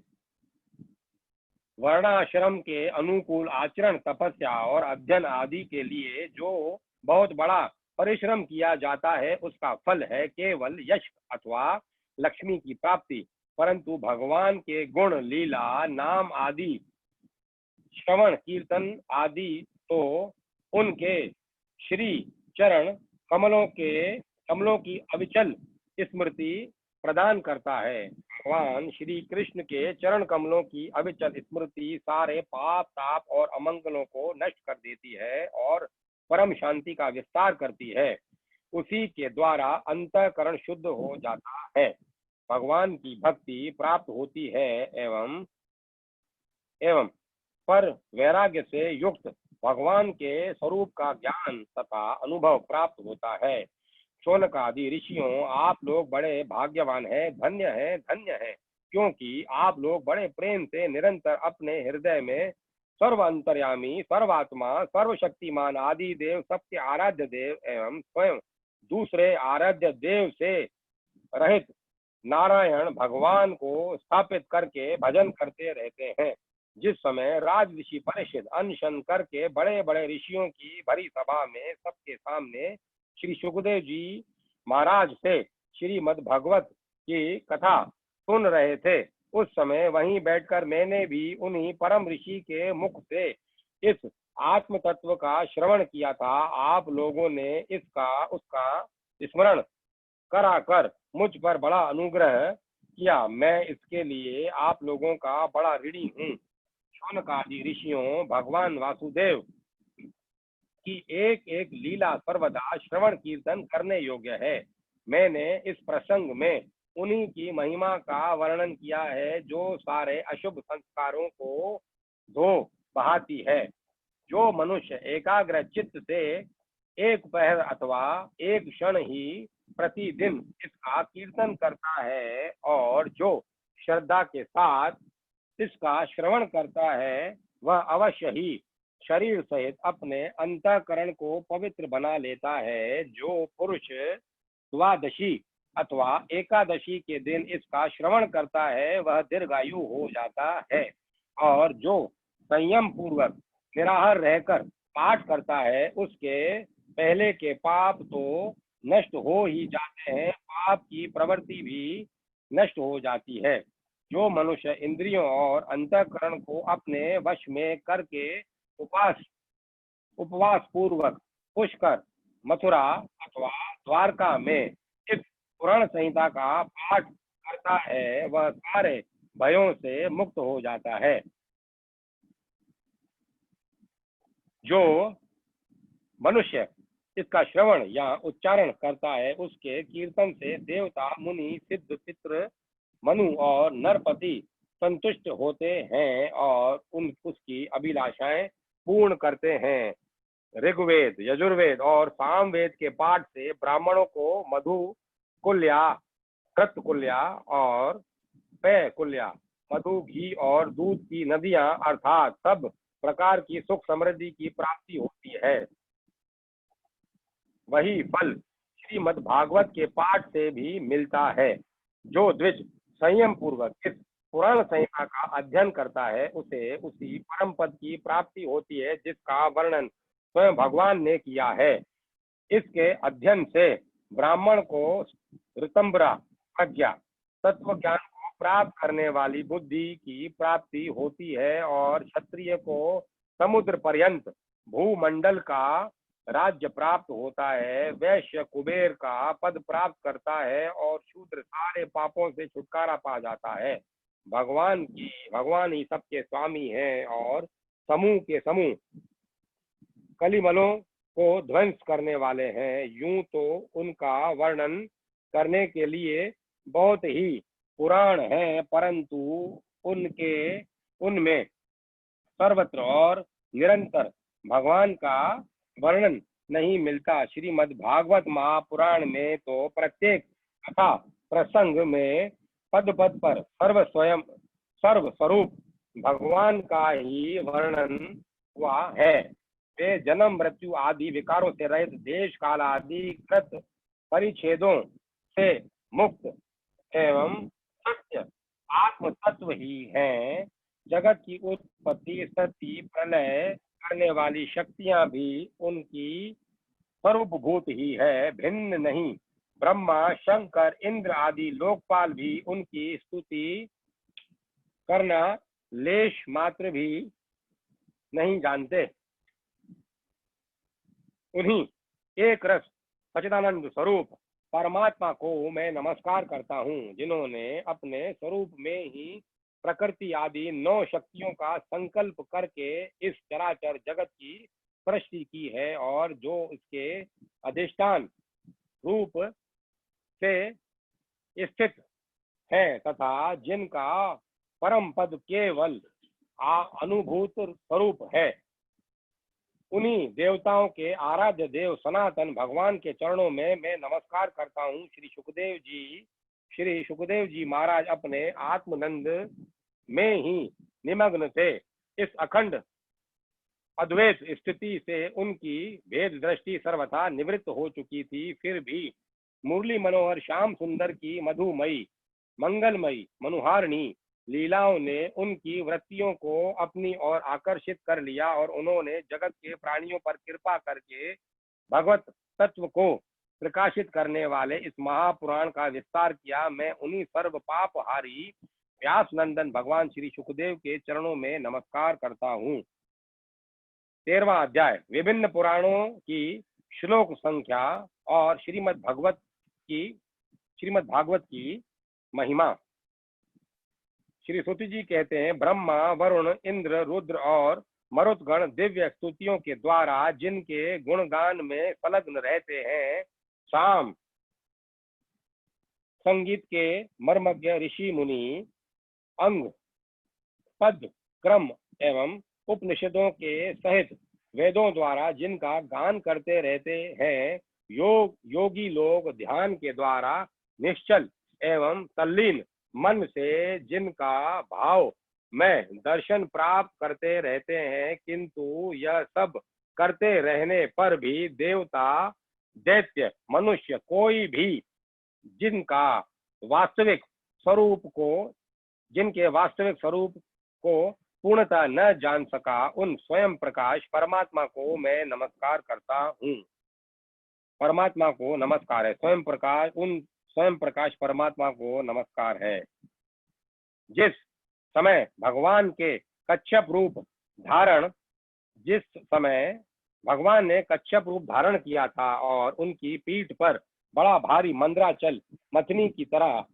वर्णाश्रम के अनुकूल आचरण, तपस्या और अध्ययन आदि के लिए जो बहुत बड़ा परिश्रम किया जाता है उसका फल है केवल यश अथवा लक्ष्मी की प्राप्ति। परंतु भगवान के गुण लीला नाम आदि श्रवण कीर्तन आदि तो उनके श्री चरण कमलों की अविचल स्मृति प्रदान करता है। भगवान श्री कृष्ण के चरण कमलों की अविचल स्मृति सारे पाप ताप और अमंगलों को नष्ट कर देती है और परम शांति का विस्तार करती है, उसी के द्वारा अंतःकरण शुद्ध हो जाता है, भगवान की भक्ति प्राप्त होती है एवं एवं पर वैराग्य से युक्त भगवान के स्वरूप का ज्ञान तथा अनुभव प्राप्त होता है। शौनक आदि ऋषियों, आप लोग बड़े भाग्यवान हैं, धन्य हैं, क्योंकि आप लोग बड़े प्रेम से निरंतर अपने हृदय में सर्व अंतर्यामी, सर्वात्मा, सर्वशक्तिमान आदि देव, सबके आराध्य देव एवं स्वयं दूसरे आराध्य देव से रहित नारायण भगवान को स्थापित करके भजन करते रहते हैं। जिस समय राज ऋषि परीक्षित अनशन करके बड़े बड़े ऋषियों की भरी सभा में सबके सामने श्री सुखदेव जी महाराज से श्रीमद् भगवत की कथा सुन रहे थे, उस समय वहीं बैठकर मैंने भी उन्हीं परम ऋषि के मुख से इस आत्म तत्व का श्रवण किया था। आप लोगों ने इसका उसका स्मरण कराकर मुझ पर बड़ा अनुग्रह किया, मैं इसके लिए आप लोगों का बड़ा ऋणी हूँ। शौनक आदि ऋषियों, भगवान वासुदेव की एक एक लीला सर्वदा श्रवण कीर्तन करने योग्य है। मैंने इस प्रसंग में उन्हीं की महिमा का वर्णन किया है जो सारे अशुभ संस्कारों को धो बहाती है। जो मनुष्य एकाग्र चित्त से एक पहर अथवा एक क्षण ही प्रतिदिन इसका कीर्तन करता है और जो श्रद्धा के साथ इसका श्रवण करता है, वह अवश्य ही शरीर सहित अपने अंतःकरण को पवित्र बना लेता है। जो पुरुष द्वादशी अथवा एकादशी के दिन इसका श्रवण करता है, वह दीर्घायु हो जाता है, और जो संयम पूर्वक निराहार रहकर पाठ करता है, उसके पहले के पाप तो नष्ट हो ही जाते हैं, पाप की प्रवृत्ति भी नष्ट हो जाती है। जो मनुष्य इंद्रियों और अंतःकरण को अपने वश में करके उपवास पूर्वक पुष्कर, मथुरा अथवा द्वारका में इस पुराण संहिता का पाठ करता है, वह सारे भयों से मुक्त हो जाता है। जो मनुष्य इसका श्रवण या उच्चारण करता है, उसके कीर्तन से देवता, मुनि, सिद्ध, पितृ, मनु और नरपति संतुष्ट होते हैं और उसकी अभिलाषाएं पूर्ण करते हैं। ऋग्वेद, यजुर्वेद और सामवेद के पाठ से ब्राह्मणों को मधु कुल्या, कृत कुल्या और पेय कुल्या, मधु, घी और दूध की नदियां अर्थात सब प्रकार की सुख समृद्धि की प्राप्ति होती है। वही फल श्रीमद् भागवत के पाठ से भी मिलता है। जो द्विज संयम पूर्वक इस पुराण संहिता का अध्ययन करता है, उसे उसी परम पद की प्राप्ति होती है जिसका वर्णन स्वयं भगवान ने किया है। इसके अध्ययन से ब्राह्मण को ऋतंबरा प्रज्ञा, तत्व ज्ञान को प्राप्त करने वाली बुद्धि की प्राप्ति होती है, और क्षत्रिय को समुद्र पर्यंत भूमंडल का राज्य प्राप्त होता है, वैश्य कुबेर का पद प्राप्त करता है, और शूद्र सारे पापों से छुटकारा पा जाता है। भगवान ही सबके स्वामी हैं और समूह के समूह कलिमलों को ध्वंस करने वाले हैं। यूं तो उनका वर्णन करने के लिए बहुत ही पुराण है, परंतु उनमें सर्वत्र और निरंतर भगवान का वर्णन नहीं मिलता। श्रीमद् भागवत महापुराण में तो प्रत्येक कथा प्रसंग में पद पद पर सर्व स्वरूप भगवान का ही वर्णन हुआ है। वे जन्म, मृत्यु आदि विकारों से रहित, देश काल आदि कृत परिच्छेदों से मुक्त एवं सत्य आत्म तत्व ही हैं। जगत की उत्पत्ति, स्थिति, प्रलय करने वाली शक्तियां भी उनकी स्वरूपभूत ही है, भिन्न नहीं। ब्रह्मा, शंकर, इंद्र आदि लोकपाल भी उनकी स्तुति करना लेश मात्र भी नहीं जानते। उन्हीं एक रस सच्चिदानंद स्वरूप परमात्मा को मैं नमस्कार करता हूँ, जिन्होंने अपने स्वरूप में ही प्रकृति आदि 9 शक्तियों का संकल्प करके इस चराचर जगत की सृष्टि की है और जो इसके अधिष्ठान रूप से स्थित है तथा जिनका परम पद केवल अनुभूत स्वरूप है, उन्हीं देवताओं के आराध्य देव सनातन भगवान के चरणों में मैं नमस्कार करता हूँ। श्री सुखदेव जी महाराज अपने आत्मनंद में ही निमग्न थे। इस अखंड अद्वैत स्थिति से उनकी भेद दृष्टि सर्वथा निवृत्त हो चुकी थी। फिर भी मुरली मनोहर श्याम सुंदर की मधुमयी मंगलमयी मनुहारिणी लीलाओं ने उनकी वृत्तियों को अपनी ओर आकर्षित कर लिया और उन्होंने जगत के प्राणियों पर कृपा करके भगवत तत्व को प्रकाशित करने वाले इस महापुराण का विस्तार किया। मैं उन्हीं सर्व पापहारी व्यास नंदन भगवान श्री सुखदेव के चरणों में नमस्कार करता हूँ। 13वां अध्याय विभिन्न पुराणों की श्लोक संख्या और श्रीमद् भागवत की महिमा। श्री सुत जी कहते हैं, ब्रह्मा वरुण इंद्र रुद्र और मरुतगण दिव्य स्तुतियों के द्वारा जिनके गुणगान में संलग्न रहते हैं, शाम संगीत के मर्मज्ञ ऋषि मुनि अंग पद क्रम एवं उपनिषदों के सहित वेदों द्वारा जिनका गान करते रहते हैं, योगी लोग ध्यान के द्वारा निश्चल एवं तल्लीन मन से जिनका भाव में दर्शन प्राप्त करते रहते हैं, किंतु यह सब करते रहने पर भी देवता दैत्य मनुष्य कोई भी जिनके वास्तविक स्वरूप को पूर्णतः न जान सका, उन स्वयं प्रकाश परमात्मा को मैं नमस्कार करता हूँ। परमात्मा को नमस्कार है, स्वयं प्रकाश परमात्मा को नमस्कार है। जिस समय भगवान ने कच्छप रूप धारण किया था और उनकी पीठ पर बड़ा भारी मंद्राचल मथनी की तरह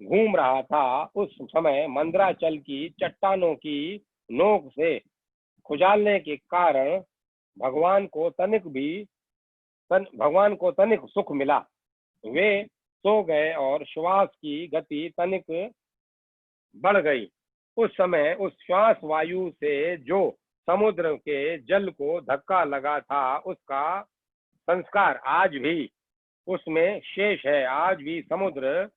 घूम रहा था, उस समय मंद्राचल की चट्टानों की नोक से खुजालने के कारण भगवान को तनिक सुख मिला। वे सो गए और श्वास की गति तनिक बढ़ गई। उस समय उस श्वास वायु से जो समुद्र के जल को धक्का लगा था, उसका संस्कार आज भी उसमें शेष है। आज भी समुद्र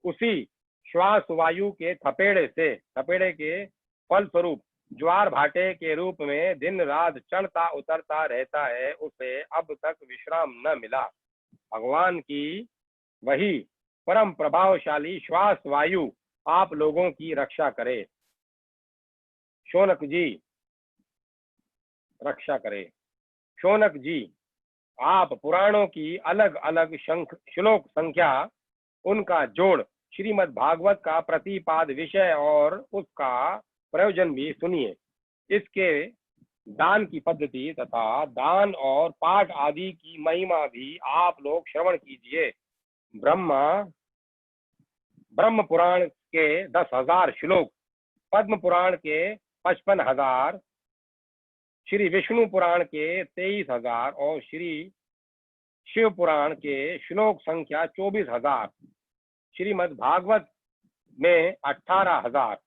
उसी श्वास वायु के थपेड़े के फलस्वरूप ज्वार भाटे के रूप में दिन रात चढ़ता उतरता रहता है। उसे अब तक विश्राम न मिला। भगवान की वही परम प्रभावशाली श्वास वायु आप लोगों की रक्षा करे। शौनक जी, आप पुराणों की अलग अलग श्लोक संख्या, उनका जोड़, श्रीमद् भागवत का प्रतिपाद विषय और उसका प्रयोजन भी सुनिए। इसके दान की पद्धति तथा दान और पाठ आदि की महिमा भी आप लोग श्रवण कीजिए। ब्रह्म पुराण के 10,000 श्लोक, पद्म पुराण के 55,000, श्री विष्णु पुराण के 23,000 और श्री शिव पुराण के श्लोक संख्या 24,000, श्रीमद् भागवत में 18,000,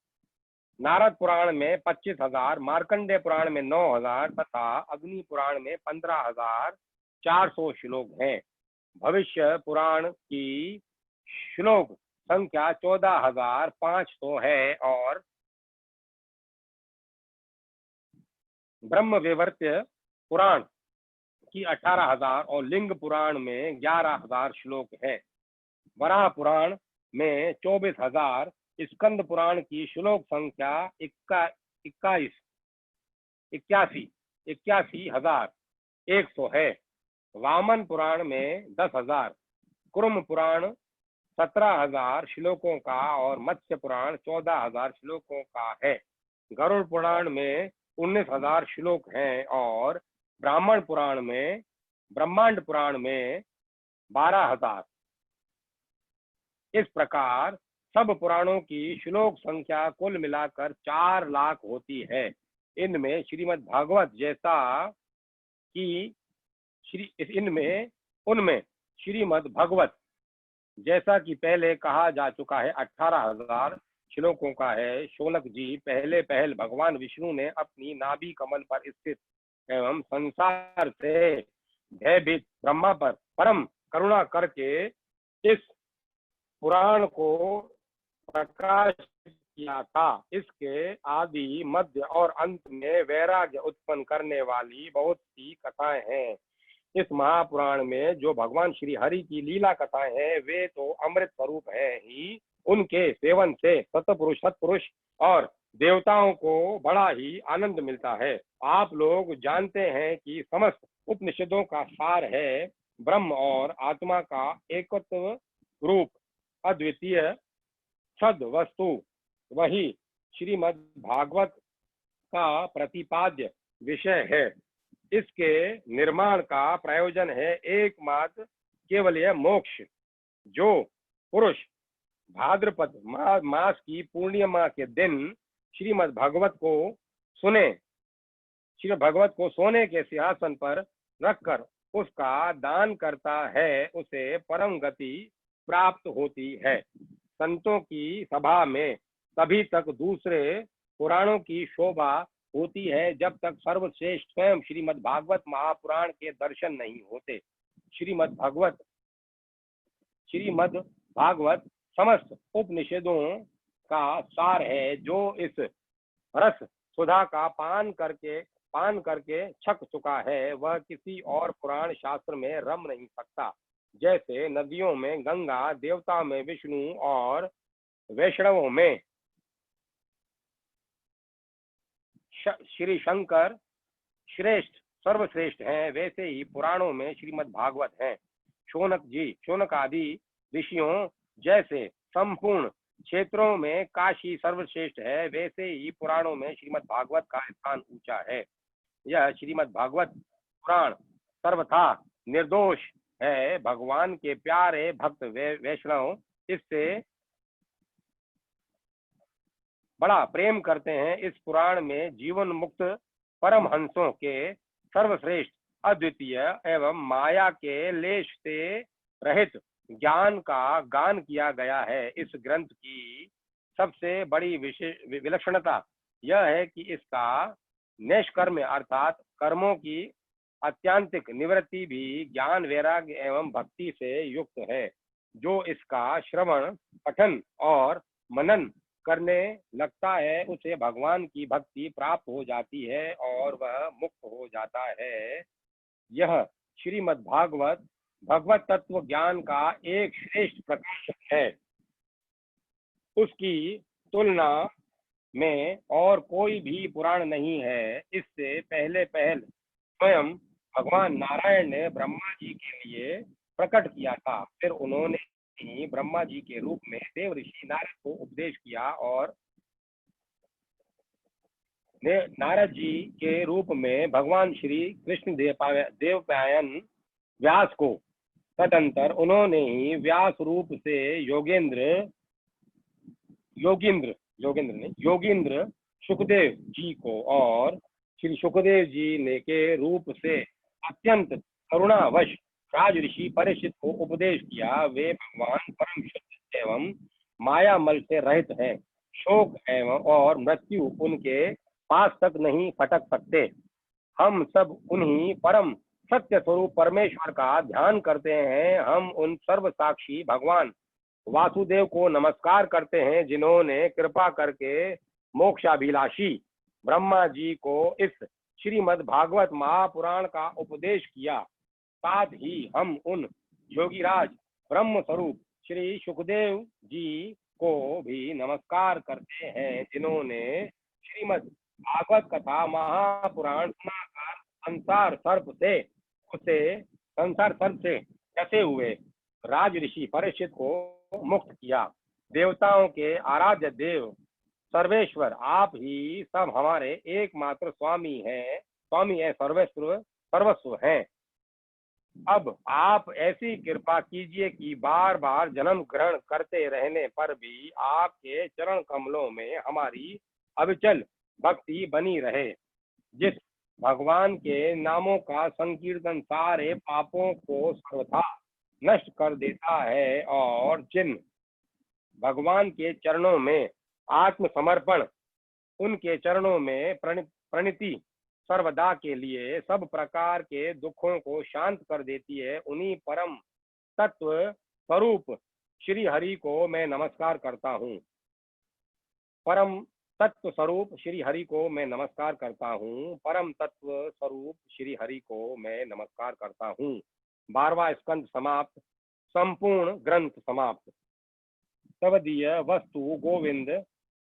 नारद पुराण में 25,000, मार्कंडेय पुराण में 9,000 तथा अग्नि पुराण में 15,400 श्लोक हैं। भविष्य पुराण की श्लोक संख्या 14,500 है और ब्रह्म विवर्त्य पुराण की 18,000 और लिंग पुराण में 11,000 श्लोक है। वराह पुराण में 24,000, स्कंद पुराण की श्लोक संख्या 81,100 है। वामन पुराण में 10,000, कुर्म पुराण 17,000 श्लोकों का और मत्स्य पुराण 14,000 श्लोकों का है। गरुड़ पुराण में 19,000 श्लोक हैं और ब्रह्मांड पुराण में 12,000। इस प्रकार सब पुराणों की श्लोक संख्या कुल मिलाकर 4 लाख होती है। इनमें श्रीमद् भागवत जैसा कि इनमें उनमें श्रीमद् भगवत जैसा कि पहले कहा जा चुका है 18,000 श्लोकों का है। शौनक जी, पहले पहल भगवान विष्णु ने अपनी नाभि कमल पर स्थित एवं संसार से भयभीत ब्रह्मा पर परम करुणा करके इस पुराण को प्रकाशित किया था। इसके आदि मध्य और अंत में वैराग्य उत्पन्न करने वाली बहुत सी कथाएं हैं। इस महापुराण में जो भगवान श्री हरि की लीला कथाएं हैं वे तो अमृत स्वरूप है ही। उनके सेवन से सत्पुरुष और देवताओं को बड़ा ही आनंद मिलता है। आप लोग जानते हैं कि समस्त उपनिषदों का सार है ब्रह्म और आत्मा का एकत्व रूप अद्वितीय सद वस्तु। वही श्रीमद् भागवत का प्रतिपाद्य विषय है। इसके निर्माण का प्रयोजन है एकमात्र केवल यह मोक्ष। जो पुरुष भाद्रपद मास की पूर्णिमा के दिन श्रीमद् भागवत को सुने, श्री भगवत को सोने के सिंहासन पर रखकर उसका दान करता है, उसे परम गति प्राप्त होती है। संतों की सभा में तभी तक दूसरे पुराणों की शोभा होती है जब तक सर्वश्रेष्ठ स्वयं श्रीमद् भागवत महापुराण के दर्शन नहीं होते। श्रीमद् भागवत समस्त उपनिषदों का सार है। जो इस रस सुधा का पान करके छक चुका है वह किसी और पुराण शास्त्र में रम नहीं सकता। जैसे नदियों में गंगा, देवताओं में विष्णु और वैष्णवों में श्री शंकर श्रेष्ठ सर्वश्रेष्ठ हैं, वैसे ही पुराणों में श्रीमद् भागवत है। शौनक आदि ऋषियों जैसे संपूर्ण क्षेत्रों में काशी सर्वश्रेष्ठ है, वैसे ही पुराणों में श्रीमद् भागवत का स्थान ऊंचा है। यह श्रीमद् भागवत पुराण सर्वथा निर्दोष है। भगवान के प्यारे भक्त वैष्णव इससे बड़ा प्रेम करते हैं। इस पुराण में जीवन मुक्त परमहंसों के सर्वश्रेष्ठ अद्वितीय एवं माया के लेश से रहित ज्ञान का गान किया गया है। इस ग्रंथ की सबसे बड़ी विलक्षणता यह है कि इसका निष्कर्म अर्थात कर्मों की अत्यांतिक निवृत्ति भी ज्ञान, वैराग्य एवं भक्ति से युक्त है। जो इसका श्रवण, पठन और मनन करने लगता है उसे भगवान की भक्ति प्राप्त हो जाती है और वह मुक्त हो जाता है। यह श्रीमद् भागवत भगवत तत्व ज्ञान का एक श्रेष्ठ प्रकाशक है। उसकी तुलना में और कोई भी पुराण नहीं है। इससे पहले स्वयं भगवान नारायण ने ब्रह्मा जी के लिए प्रकट किया था। फिर उन्होंने ही ब्रह्मा जी के रूप में देव ऋषि नारद को उपदेश किया और नारद जी के रूप में भगवान श्री कृष्ण देवपायन व्यास को, तदंतर उन्होंने ही व्यास रूप से योगींद्र सुखदेव जी को और श्री सुखदेव जी ने के रूप से अत्यंत करुणावश राज ऋषि परीक्षित को उपदेश किया। वे भगवान परम शुद्ध एवं मायामल से रहित हैं। शोक एवं और मृत्यु उनके पास तक नहीं फटक सकते। हम सब उन्हीं परम सत्य स्वरूप परमेश्वर का ध्यान करते हैं। हम उन सर्व साक्षी भगवान वासुदेव को नमस्कार करते हैं जिन्होंने कृपा करके मोक्षाभिलाषी ब्रह्मा जी को इस श्रीमद् भागवत महापुराण का उपदेश किया। साथ ही हम उन योगीराज ब्रह्म स्वरूप श्री सुखदेव जी को भी नमस्कार करते हैं जिन्होंने श्रीमद् भागवत कथा महापुराण सुनाकर संसार सर्प से डसे हुए राज ऋषि परीक्षित को मुक्त किया। देवताओं के आराध्य देव सर्वेश्वर आप ही सब हमारे एकमात्र स्वामी है सर्वस्व हैं। अब आप ऐसी कृपा कीजिए कि बार बार जन्म ग्रहण करते रहने पर भी आपके चरण कमलों में हमारी अविचल भक्ति बनी रहे। जिस भगवान के नामों का संकीर्तन सारे पापों को सर्वथा नष्ट कर देता है, और जिन भगवान के चरणों में आत्मसमर्पण, उनके चरणों में प्रणति सर्वदा के लिए सब प्रकार के दुखों को शांत कर देती है, उन्हीं परम तत्व स्वरूप श्री हरि को मैं नमस्कार करता हूँ। परम तत्व स्वरूप श्री हरि को मैं नमस्कार करता हूँ। परम तत्व स्वरूप श्री हरि को मैं नमस्कार करता हूँ। 12वां स्कंद समाप्त। संपूर्ण ग्रंथ समाप्त। तवदीय वस्तु गोविंद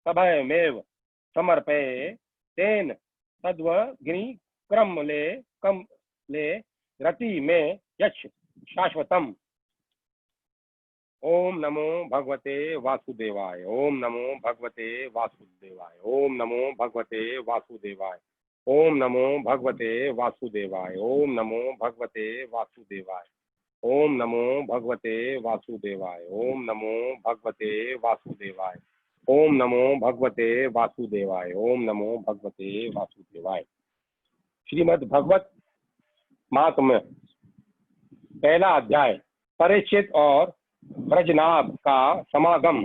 सभयमेव समर्पये तेन तद्वग्नि क्रम ले कम ले रति में यश शाश्वतम। ओम नमो भगवते वासुदेवाय। ओम नमो भगवते वासुदेवाय। ओम नमो भगवते वासुदेवाय। ओम नमो भगवते वासुदेवाय। ओम नमो भगवते वासुदेवाय। ओम नमो भगवते वासुदेवाय। ओम नमो भगवते वासुदेवाय। ओम नमो भगवते वासुदेवाय। ओम नमो भगवते वासुदेवाय। श्रीमद् भगवत महात्म्य, पहला अध्याय, परीक्षित और ब्रजनाभ का समागम।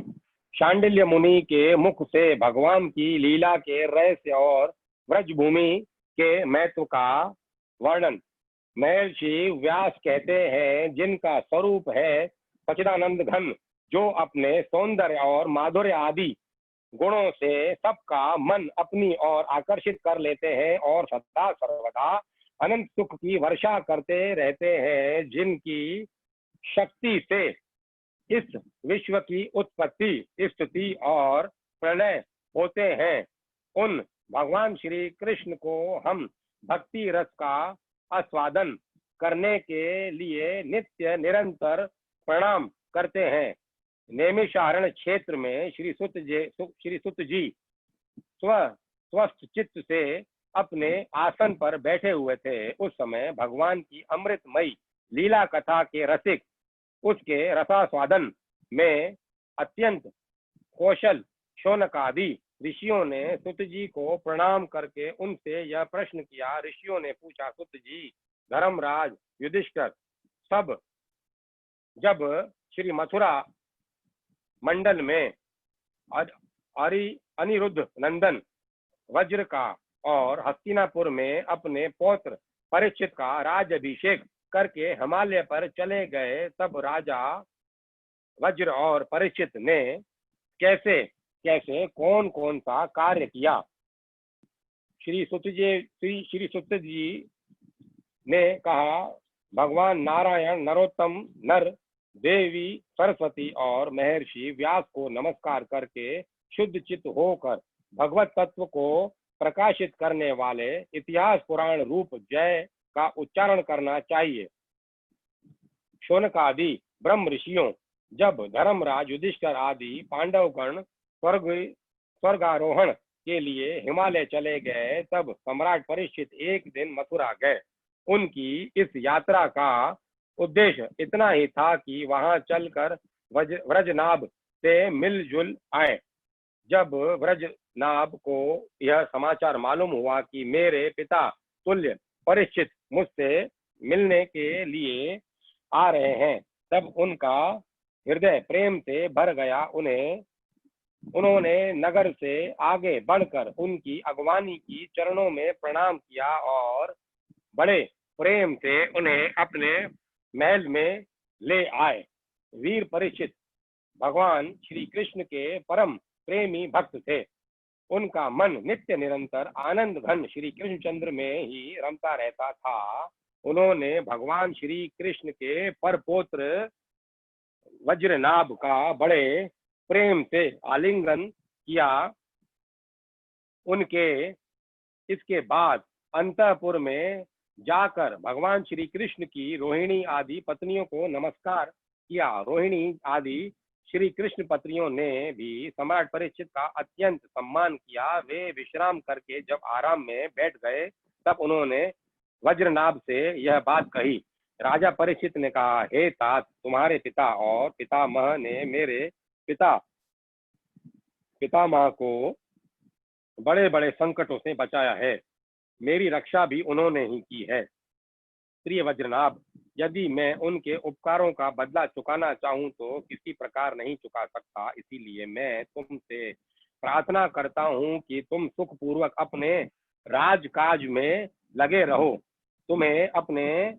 शांडिल्य मुनि के मुख से भगवान की लीला के रहस्य और ब्रजभूमि के महत्व का वर्णन। महर्षि व्यास कहते हैं, जिनका स्वरूप है सच्चिदानंद घन, जो अपने सौंदर्य और माधुर्य आदि गुणों से सबका मन अपनी ओर आकर्षित कर लेते हैं और सदा सर्वदा अनंत सुख की वर्षा करते रहते हैं, जिनकी शक्ति से इस विश्व की उत्पत्ति, स्थिति और प्रलय होते हैं, उन भगवान श्री कृष्ण को हम भक्ति रस का आस्वादन करने के लिए नित्य निरंतर प्रणाम करते हैं। नैमिषारण्य क्षेत्र में श्री सुत जी स्वस्थ चित्त से अपने आसन पर बैठे हुए थे। उस समय भगवान की अमृतमयी लीला कथा के रसिक उसके रसास्वादन में अत्यंत कौशल शौनकादि ऋषियों ने सुत जी को प्रणाम करके उनसे यह प्रश्न किया। ऋषियों ने पूछा, सुत जी, धर्मराज युधिष्ठिर सब जब श्री मथुरा मंडल में अनिरुद्ध नंदन वज्र का और हस्तिनापुर में अपने पौत्र परीक्षित का राज्याभिषेक करके हिमालय पर चले गए, तब राजा वज्र और परीक्षित ने कैसे कैसे कौन कौन सा कार्य किया। श्री सुत जी ने कहा, भगवान नारायण, नरोत्तम नर, देवी सरस्वती और महर्षि व्यास को नमस्कार करके शुद्ध चित्त होकर भगवत तत्व को प्रकाशित करने वाले इतिहास पुराण रूप जय का उच्चारण करना चाहिए। शौनकादि ब्रह्म ऋषियों, जब धर्मराज युधिष्ठिर आदि पांडवगण स्वर्गारोहण के लिए हिमालय चले गए, तब सम्राट परीक्षित एक दिन मथुरा गए। उनकी इस यात्रा का उद्देश्य इतना ही था कि वहां चलकर व्रजनाभ से मिलजुल आए। जब व्रजनाभ को यह समाचार मालूम हुआ कि मेरे पिता तुल्य परीक्षित मुझसे मिलने के लिए आ रहे हैं, तब उनका हृदय प्रेम से भर गया। उन्होंने नगर से आगे बढ़कर उनकी अगवानी की चरणों में प्रणाम किया और बड़े प्रेम से उन्हें अपने महल में ले आए। वीर परीक्षित भगवान श्री कृष्ण के परम प्रेमी भक्त थे। उनका मन नित्य निरंतर आनंद घन श्री कृष्णचंद्र में ही रमता रहता था। उन्होंने भगवान श्री कृष्ण के परपौत्र वज्रनाभ का बड़े प्रेम से आलिंगन किया। उनके इसके बाद अंतःपुर में जाकर भगवान श्री कृष्ण की रोहिणी आदि पत्नियों को नमस्कार किया। रोहिणी आदि श्री कृष्ण पत्नियों ने भी सम्राट परीक्षित का अत्यंत सम्मान किया। वे विश्राम करके जब आराम में बैठ गए, तब उन्होंने वज्रनाभ से यह बात कही। राजा परीक्षित ने कहा, हे तात, तुम्हारे पिता और पितामह ने मेरे पितामह को बड़े बड़े संकटों से बचाया है। मेरी रक्षा भी उन्होंने ही की है। प्रिय वज्रनाभ, यदि मैं उनके उपकारों का बदला चुकाना चाहूं तो किसी प्रकार नहीं चुका सकता, इसीलिए मैं तुमसे प्रार्थना करता हूं कि तुम सुखपूर्वक अपने राजकाज में लगे रहो। तुम्हें अपने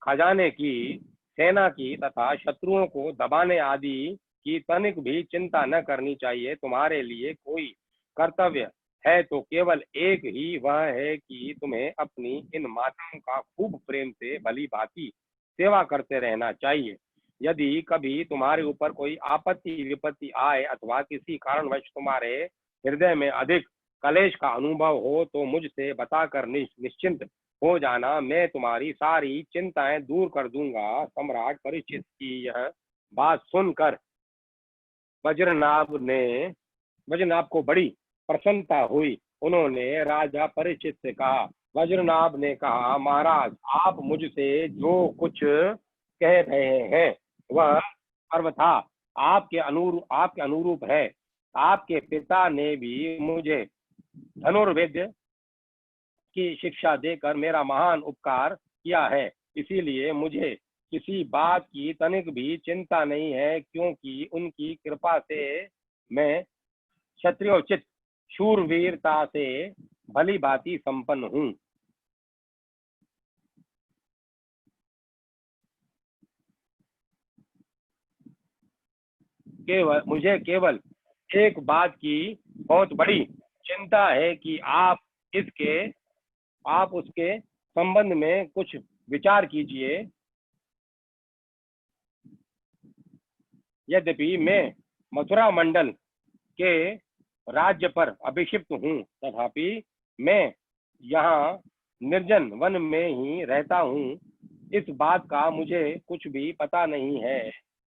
खजाने की, सेना की तथा शत्रुओं को दबाने आदि की तनिक भी चिंता न करनी चाहिए। तुम्हारे लिए कोई कर्तव्य है तो केवल एक ही, वह है कि तुम्हें अपनी इन माताओं का खूब प्रेम से भली भांति सेवा करते रहना चाहिए। यदि कभी तुम्हारे ऊपर कोई आपत्ति विपत्ति आए अथवा किसी कारणवश तुम्हारे हृदय में अधिक कलेश का अनुभव हो तो मुझसे बताकर निश्चिंत हो जाना, मैं तुम्हारी सारी चिंताएं दूर कर दूंगा। सम्राट परीक्षित की यह बात सुनकर वज्रनाभ को बड़ी प्रसन्नता हुई। उन्होंने राजा परीक्षित से कहा। वज्रनाभ ने कहा, महाराज, आप मुझसे जो कुछ कह रहे हैं वह सर्वथा आपके अनुरूप है। आपके पिता ने भी मुझे धनुर्विद्या की शिक्षा देकर मेरा महान उपकार किया है, इसीलिए मुझे किसी बात की तनिक भी चिंता नहीं है, क्योंकि उनकी कृपा से मैं क्षत्रियोचित शूरवीरता से भली भांति संपन्न हूँ। मुझे केवल एक बात की बहुत बड़ी चिंता है कि आप उसके संबंध में कुछ विचार कीजिए। यद्यपि मैं मथुरा मंडल के राज्य पर अभिषिक्त हूँ, तथापि मैं यहाँ निर्जन वन में ही रहता हूँ। इस बात का मुझे कुछ भी पता नहीं है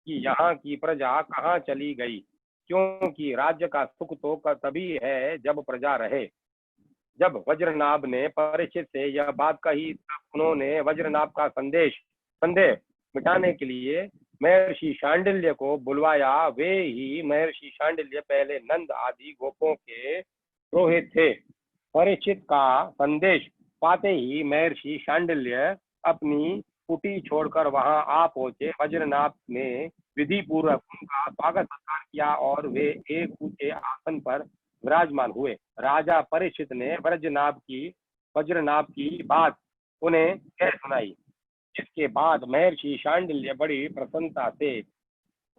कि यहाँ की प्रजा कहाँ चली गई, क्योंकि राज्य का सुख तो तभी है जब प्रजा रहे। जब वज्रनाभ ने परीक्षित से यह बात कही तब उन्होंने वज्रनाभ का संदेह मिटाने के लिए महर्षि शांडिल्य को बुलवाया। वे ही महर्षि शांडिल्य पहले नंद आदि गोपों के पुरोहित थे। परीक्षित का संदेश पाते ही महर्षि शांडिल्य अपनी कुटी छोड़कर वहां आ पहुंचे। वज्रनाभ ने विधि पूर्वक उनका स्वागत सत्कार किया और वे एक ऊंचे आसन पर विराजमान हुए। राजा परीक्षित ने वज्रनाभ की बात उन्हें कह सुनाई। इसके बाद महर्षि शांडिल्य बड़ी प्रसन्नता से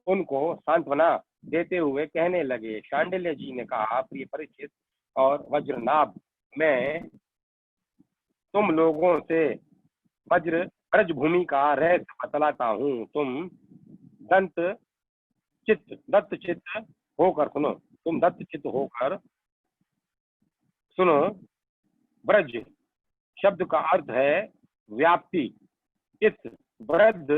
उनको सांत्वना देते हुए कहने लगे। शांडिल्य जी ने कहा, प्रिय परीक्षित और वज्रनाभ, मैं तुम लोगों से ब्रज भूमि का रहस्य बतलाता हूँ। तुम दत्त चित्त होकर सुनो। ब्रज शब्द का अर्थ है व्याप्ति। इस ब्रज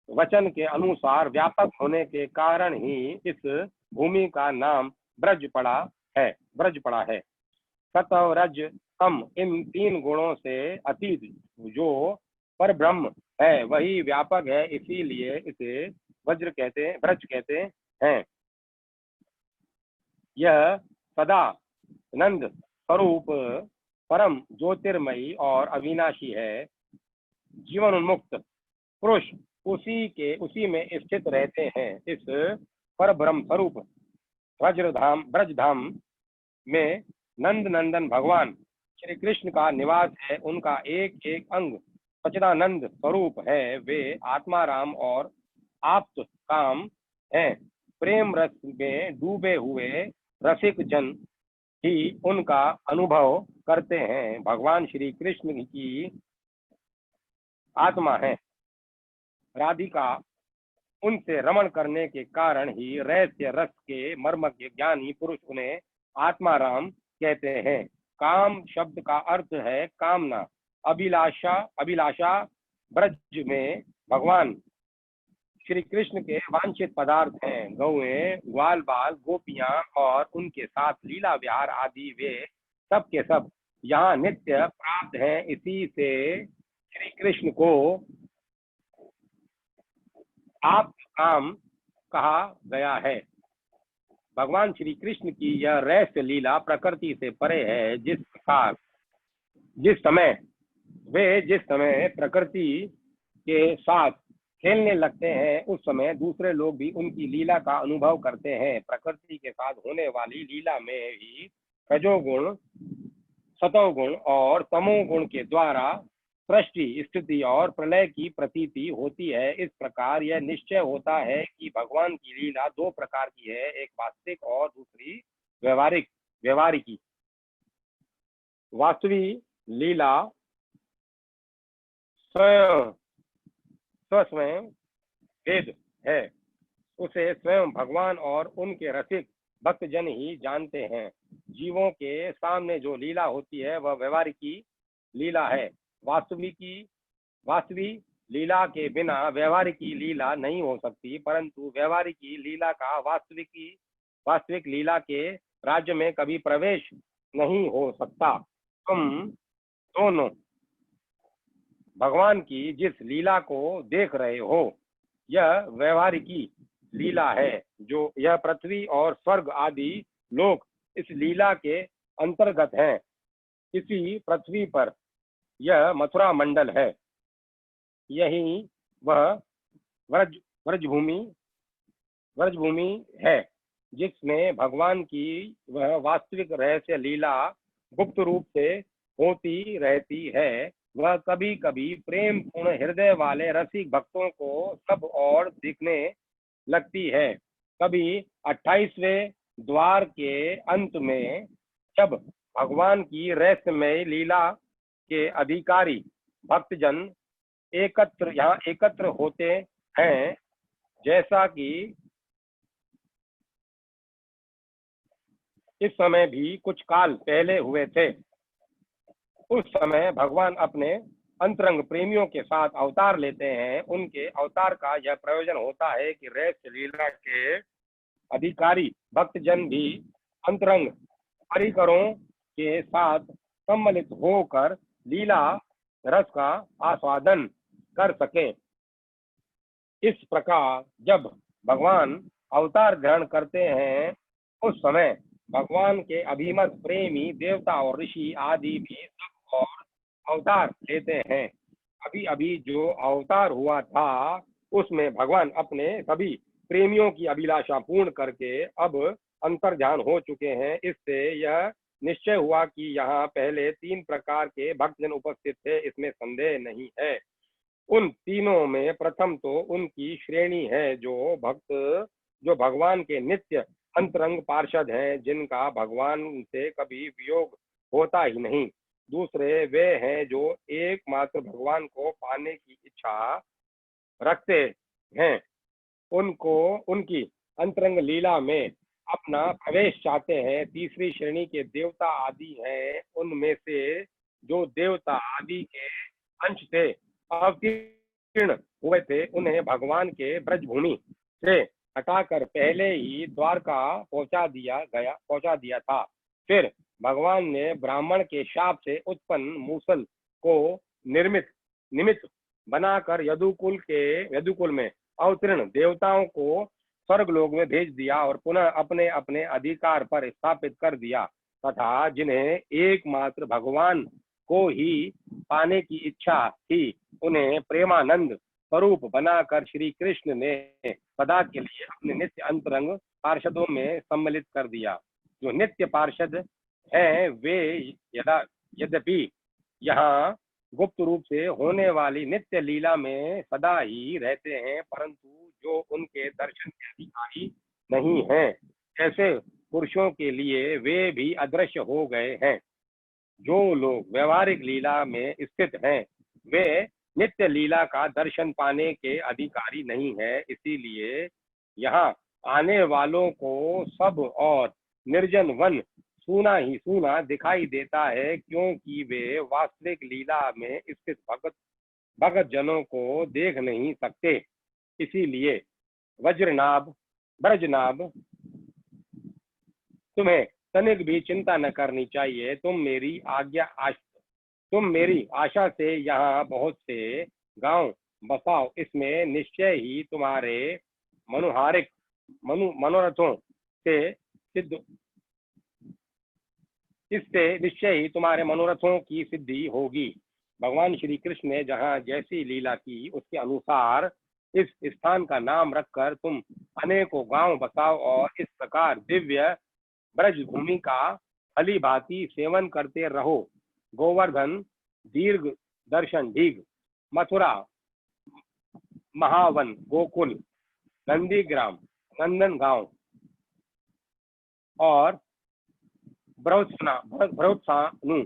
वचन के अनुसार व्यापक होने के कारण ही इस भूमि का नाम ब्रज पड़ा है। सत रज तम, इन तीन गुणों से अतीत जो पर ब्रह्म है वही व्यापक है, इसीलिए इसे ब्रज कहते हैं। यह सदा नंद स्वरूप परम ज्योतिर्मयी और अविनाशी है। जीवन उन्मुक्त पुरुष उसी में स्थित रहते हैं। इस पर ब्रह्म स्वरूप ब्रजधाम में नंद नंदन भगवान श्री कृष्ण का निवास है। उनका एक एक अंग सच्चिदानंद स्वरूप है। वे आत्माराम और आप्त काम हैं। प्रेम रस में डूबे हुए रसिक जन ही उनका अनुभव करते हैं। भगवान श्री कृष्ण की आत्मा है। राधिका उनसे रमण करने के कारण ही रहस्य रस के मर्मज्ञ ज्ञानी पुरुष उन्हें आत्माराम कहते हैं। काम शब्द का अर्थ है कामना, अभिलाषा। ब्रज में भगवान श्री कृष्ण के वांछित पदार्थ हैं गौएं, ग्वाल बाल, गोपियां और उनके साथ लीला विहार आदि, वे सब के सब यहाँ नित्य प्राप्त हैं। इसी से श्री कृष्ण को आप काम कहा गया है। भगवान श्री कृष्ण की यह रहस्य लीला प्रकृति से परे है। जिस प्रकार जिस समय प्रकृति के साथ खेलने लगते हैं उस समय दूसरे लोग भी उनकी लीला का अनुभव करते हैं। प्रकृति के साथ होने वाली लीला में ही रजोगुण, सतोगुण और तमोगुण के द्वारा सृष्टि, स्थिति और प्रलय की प्रतीति होती है। इस प्रकार यह निश्चय होता है कि भगवान की लीला दो प्रकार की है, एक वास्तविक और दूसरी व्यवहारिकी। वास्तविक लीला स्वयं भेद है, उसे स्वयं भगवान और उनके रसिक भक्तजन ही जानते हैं। जीवों के सामने जो लीला होती है वह व्यवहारिकी लीला है। वास्तविक लीला के बिना व्यवहारिकी लीला नहीं हो सकती, परंतु व्यवहारिकी लीला का वास्तविक लीला के राज्य में कभी प्रवेश नहीं हो सकता। तुम दोनों भगवान की जिस लीला को देख रहे हो यह व्यवहारिकी लीला है। जो यह पृथ्वी और स्वर्ग आदि लोक इस लीला के अंतर्गत हैं। इसी पृथ्वी पर यह मथुरा मंडल है, यही वह व्रजभूमि है जिसमें भगवान की वह वास्तविक रहस्य लीला गुप्त रूप से होती रहती है। वह कभी कभी प्रेम पूर्ण हृदय वाले रसिक भक्तों को सब और दिखने लगती है। कभी 28वें द्वार के अंत में जब भगवान की रहस्यमय लीला के अधिकारी भक्तजन एकत्र होते हैं, जैसा कि इस समय भी कुछ काल पहले हुए थे। उस समय भगवान अपने अंतरंग प्रेमियों के साथ अवतार लेते हैं। उनके अवतार का यह प्रयोजन होता है कि रहस्य लीला के अधिकारी भक्तजन भी अंतरंग परिकरों के साथ सम्मिलित होकर लीला रस का आस्वादन कर सके। इस प्रकार जब भगवान अवतार ग्रहण करते हैं उस समय भगवान के अभिमत प्रेमी देवता और ऋषि आदि भी सब और अवतार लेते हैं। अभी अभी जो अवतार हुआ था उसमें भगवान अपने सभी प्रेमियों की अभिलाषा पूर्ण करके अब अंतर्ध्यान हो चुके हैं। इससे यह निश्चय हुआ कि यहाँ पहले 3 प्रकार के भक्तजन उपस्थित थे, इसमें संदेह नहीं है। उन तीनों में प्रथम तो उनकी श्रेणी है जो भगवान के नित्य अंतरंग पार्षद हैं, जिनका भगवान से कभी वियोग होता ही नहीं। दूसरे वे हैं जो एकमात्र भगवान को पाने की इच्छा रखते हैं, उनको उनकी अंतरंग लीला में अपना प्रवेश चाहते हैं। तीसरी श्रेणी के देवता आदि हैं, उनमें से जो देवता आदि के अंश से अवतीर्ण हुए थे उन्हें भगवान के ब्रजभूमि से हटाकर पहले ही द्वारका पहुंचा दिया था। फिर भगवान ने ब्राह्मण के शाप से उत्पन्न मूसल को निमित्त बनाकर यदुकुल में अवतीर्ण देवताओं को स्वर्गलोक में भेज दिया और पुनः अपने अपने अधिकार पर स्थापित कर दिया, तथा जिन्हें एकमात्र भगवान को ही पाने की इच्छा थी उन्हें प्रेमानंद स्वरूप बनाकर श्री कृष्ण ने सदा के लिए अपने नित्य अंतरंग पार्षदों में सम्मिलित कर दिया। जो नित्य पार्षद हैं वे यद्यपि यहाँ गुप्त रूप से होने वाली नित्य लीला में सदा ही रहते हैं, परंतु जो उनके दर्शन के अधिकारी नहीं हैं, ऐसे पुरुषों के लिए वे भी अदृश्य हो गए हैं। जो लोग व्यवहारिक लीला में स्थित हैं वे नित्य लीला का दर्शन पाने के अधिकारी नहीं है। इसीलिए यहाँ आने वालों को सब और निर्जन वन सूना ही सूना दिखाई देता है, क्योंकि वे वास्तविक लीला में स्थित भगत जनों को देख नहीं सकते। इसीलिए ब्रजनाभ तुम्हें तनिक भी चिंता न करनी चाहिए। तुम मेरी आशा से यहाँ बहुत से गांव बसाओ, इसमें निश्चय ही तुम्हारे मनोरथों से इससे निश्चय ही तुम्हारे मनोरथों की सिद्धि होगी। भगवान श्री कृष्ण ने जहाँ जैसी लीला की उसके अनुसार इस स्थान का नाम रखकर तुम अनेकों गांव बसाओ और इस प्रकार दिव्य ब्रज भूमि का भली भांति सेवन करते रहो। गोवर्धन, दीर्घ दर्शन ढीघ, मथुरा, महावन, गोकुल, नंदीग्राम, नंदन गांव और भ्रौत्सानु,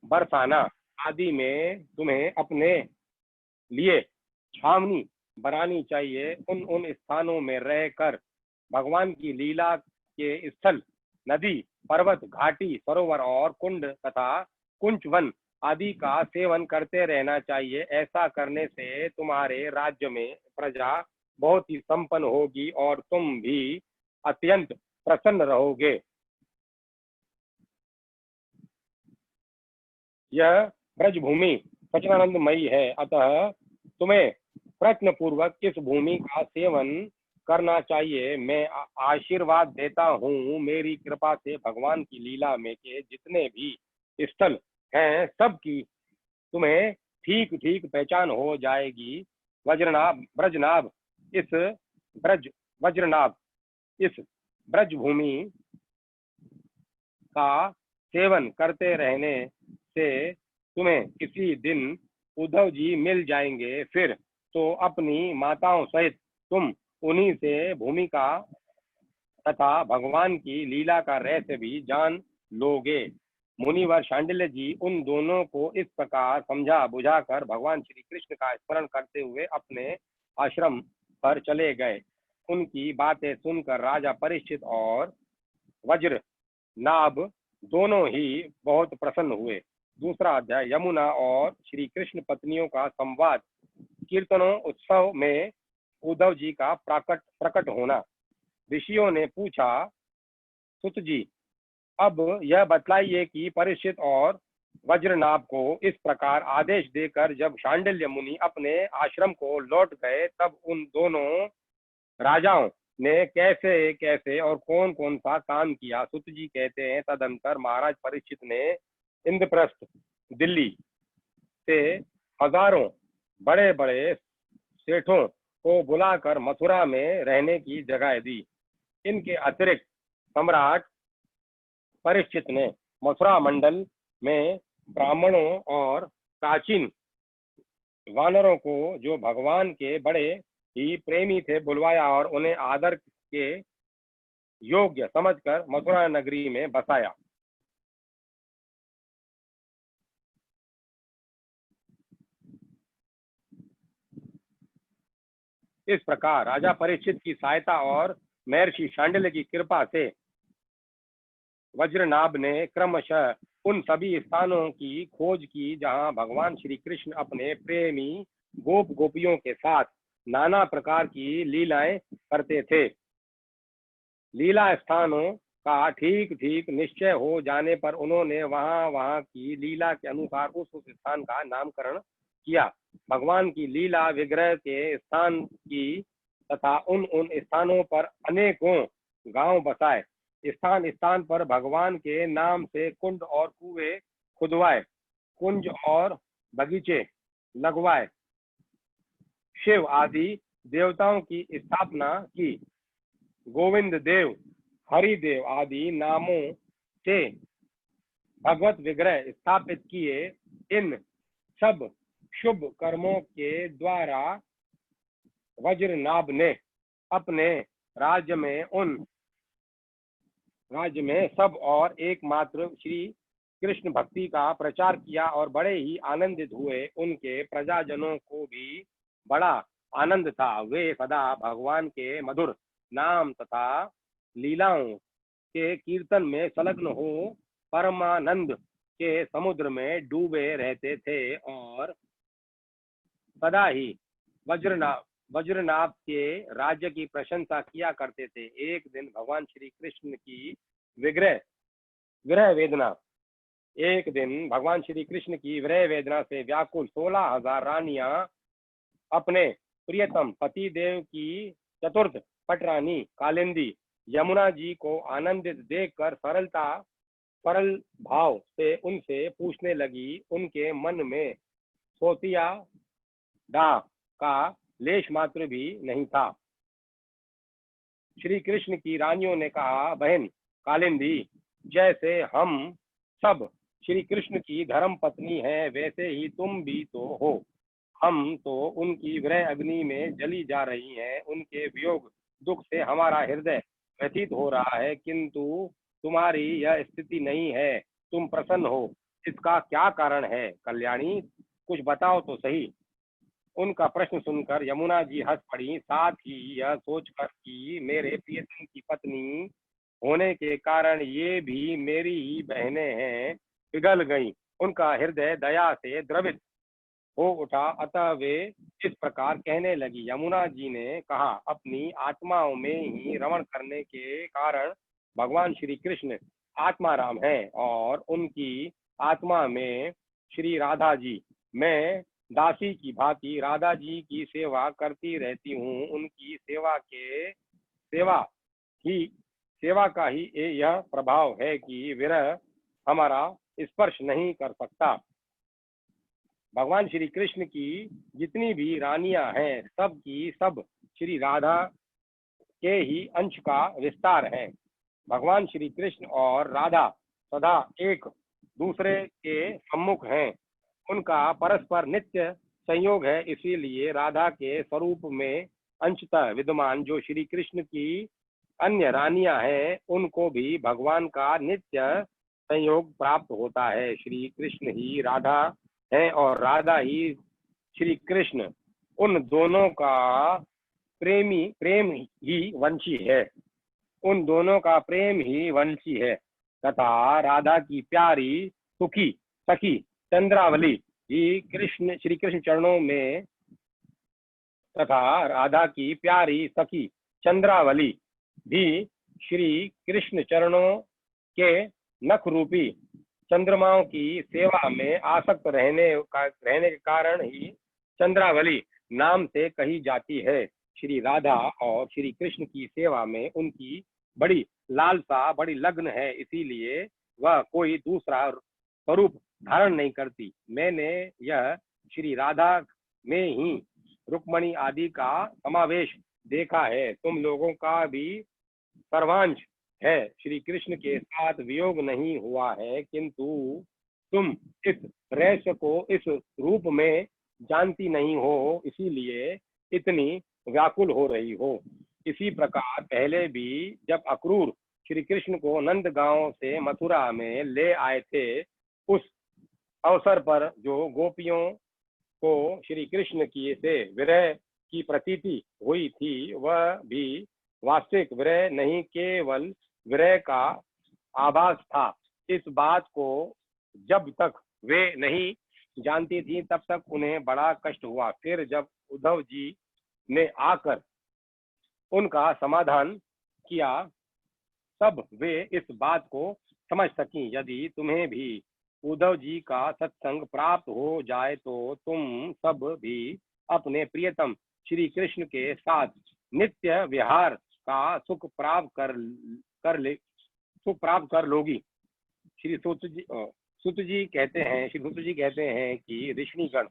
बरसाना आदि में तुम्हें अपने लिए छावनी बनानी चाहिए। उन उन स्थानों में रहकर भगवान की लीला के स्थल, नदी, पर्वत, घाटी, सरोवर और कुंड तथा कुंचवन आदि का सेवन करते रहना चाहिए। ऐसा करने से तुम्हारे राज्य में प्रजा बहुत ही संपन्न होगी और तुम भी अत्यंत प्रसन्न रहोगे। यह ब्रजभूमि सच्चिदानंदमयी है, अतः तुम्हें प्रयत्न पूर्वक इस भूमि का सेवन करना चाहिए। मैं आशीर्वाद देता हूँ, मेरी कृपा से भगवान की लीला में के जितने भी स्थल हैं सब की तुम्हें ठीक ठीक पहचान हो जाएगी। वज्रनाभ ब्रजनाभ इस ब्रज वज्रनाभ इस ब्रजभूमि का सेवन करते रहने से तुम्हें किसी दिन उद्धव जी मिल जाएंगे। फिर तो अपनी माताओं सहित तुम उन्हीं से भूमिका तथा भगवान की लीला का रहस्य भी जान लोगे। मुनिवर शांडिल्य जी उन दोनों को इस प्रकार समझा बुझाकर भगवान श्री कृष्ण का स्मरण करते हुए अपने आश्रम पर चले गए। उनकी बातें सुनकर राजा परीक्षित और वज्र नाभ दोनों ही बहुत प्रसन्न हुए। दूसरा अध्याय, यमुना और श्री कृष्ण पत्नियों का संवाद। कीर्तनों उत्सव में उद्धव जी का प्रकट होना। ऋषियों ने पूछा, सुत जी, अब यह बतलाइए कि परीक्षित और वज्रनाभ को इस प्रकार आदेश देकर जब शांडिल्य मुनि अपने आश्रम को लौट गए तब उन दोनों राजाओं ने कैसे कैसे और कौन कौन सा काम किया। सुत जी कहते हैं, तदंतर महाराज परीक्षित ने इंद्रप्रस्थ दिल्ली से हजारों बड़े बड़े सेठों को बुलाकर मथुरा में रहने की जगह दी। इनके अतिरिक्त सम्राट परीक्षित ने मथुरा मंडल में ब्राह्मणों और प्राचीन वानरों को, जो भगवान के बड़े ही प्रेमी थे, बुलवाया और उन्हें आदर के योग्य समझकर मथुरा नगरी में बसाया। इस प्रकार राजा परीक्षित की सहायता और महर्षि शांडिल्य की कृपा से वज्रनाभ ने क्रमशः उन सभी स्थानों की खोज की जहां भगवान श्री कृष्ण अपने प्रेमी गोप गोपियों के साथ नाना प्रकार की लीलाएं करते थे। लीला स्थानों का ठीक ठीक निश्चय हो जाने पर उन्होंने वहां वहां की लीला के अनुसार उस स्थान का नामकरण किया। भगवान की लीला विग्रह के स्थान की तथा उन उन स्थानों पर अनेकों गांव बसाए। स्थान स्थान पर भगवान के नाम से कुंड और कुएं खुदवाए, कुंज और बगीचे लगवाए, शिव आदि देवताओं की स्थापना की। गोविंद देव, हरिदेव आदि नामों से भगवत विग्रह स्थापित किए। इन सब शुभ कर्मों के द्वारा वज्रनाभ ने अपने राज्य में सब और एकमात्र श्री कृष्ण भक्ति का प्रचार किया और बड़े ही आनंदित हुए। उनके प्रजाजनों को भी बड़ा आनंद था। वे सदा भगवान के मधुर नाम तथा लीलाओं के कीर्तन में संलग्न हो परमानंद के समुद्र में डूबे रहते थे और सदा ही वज्रनाभ के राज्य की प्रशंसा किया करते थे। एक दिन भगवान श्री कृष्ण की विरह वेदना से व्याकुल 16,000 रानियां अपने प्रियतम पति देव की चतुर्थ पटरानी कालिंदी यमुना जी को आनंदित देखकर सरलता सरल भाव से उनसे पूछने लगी। उनके मन में सोतिया डा का लेश मात्र भी नहीं था। श्री कृष्ण की रानियों ने कहा, बहन कालिंदी, जैसे हम सब श्री कृष्ण की धर्म पत्नी हैं, वैसे ही तुम भी तो हो। हम तो उनकी विरह अग्नि में जली जा रही हैं। उनके वियोग दुख से हमारा हृदय व्यथित हो रहा है, किंतु तुम्हारी यह स्थिति नहीं है। तुम प्रसन्न हो, इसका क्या कारण है कल्याणी? कुछ बताओ तो सही। उनका प्रश्न सुनकर यमुना जी हंस पड़ी। साथ ही यह सोचकर कि मेरे प्रियतम की पत्नी होने के कारण ये भी मेरी ही बहनें हैं, पिघल गईं। उनका हृदय दया से द्रवित हो उठा। अतः वे इस प्रकार कहने लगी। यमुना जी ने कहा, अपनी आत्माओं में ही रमण करने के कारण भगवान श्री कृष्ण आत्माराम हैं और उनकी आत्मा में श्री राधा जी। मैं दासी की भांति राधा जी की सेवा करती रहती हूँ। उनकी सेवा ही सेवा का ही यह प्रभाव है कि विरह हमारा स्पर्श नहीं कर सकता। भगवान श्री कृष्ण की जितनी भी रानियां हैं, सब की सब श्री राधा के ही अंश का विस्तार है। भगवान श्री कृष्ण और राधा सदा एक दूसरे के सम्मुख हैं। उनका परस्पर नित्य संयोग है। इसीलिए राधा के स्वरूप में अंशतः विद्यमान जो श्री कृष्ण की अन्य रानियां हैं, उनको भी भगवान का नित्य संयोग प्राप्त होता है। श्री कृष्ण ही राधा है और राधा ही श्री कृष्ण। उन दोनों का प्रेम ही वंशी है। उन दोनों का प्रेम ही वंशी है। तथा राधा की प्यारी सुखी सखी चंद्रावली ही श्री कृष्ण चरणों में तथा राधा की प्यारी सखी चंद्रावली भी श्री कृष्ण चरणों के नख रूपी चंद्रमाओं की सेवा में आसक्त रहने के कारण ही चंद्रावली नाम से कही जाती है। श्री राधा और श्री कृष्ण की सेवा में उनकी बड़ी लालसा, बड़ी लग्न है। इसीलिए वह कोई दूसरा स्वरूप धारण नहीं करती। मैंने यह श्री राधा में ही रुक्मणी आदि का समावेश देखा है। तुम लोगों का भी सर्वांश है। श्री कृष्ण के साथ वियोग नहीं हुआ है, किंतु तुम इस रहस्य को इस रूप में जानती नहीं हो, इसीलिए इतनी व्याकुल हो रही हो। इसी प्रकार पहले भी जब अक्रूर श्री कृष्ण को नंद गांव से मथुरा में ले आए थे, उस अवसर पर जो गोपियों को श्री कृष्ण की से विरह की प्रतीति हुई थी, वह भी वास्तविक विरह नहीं, केवल विरह का आभास था। इस बात को जब तक वे नहीं जानती थी, तब तक उन्हें बड़ा कष्ट हुआ। फिर जब उद्धव जी ने आकर उनका समाधान किया, तब वे इस बात को समझ सकी। यदि तुम्हें भी उद्धव जी का सत्संग प्राप्त हो जाए तो तुम सब भी अपने प्रियतम श्री कृष्ण के साथ नित्य विहार का सुख प्राप्त कर लोगी। श्री सुत जी कहते हैं कि ऋषिगण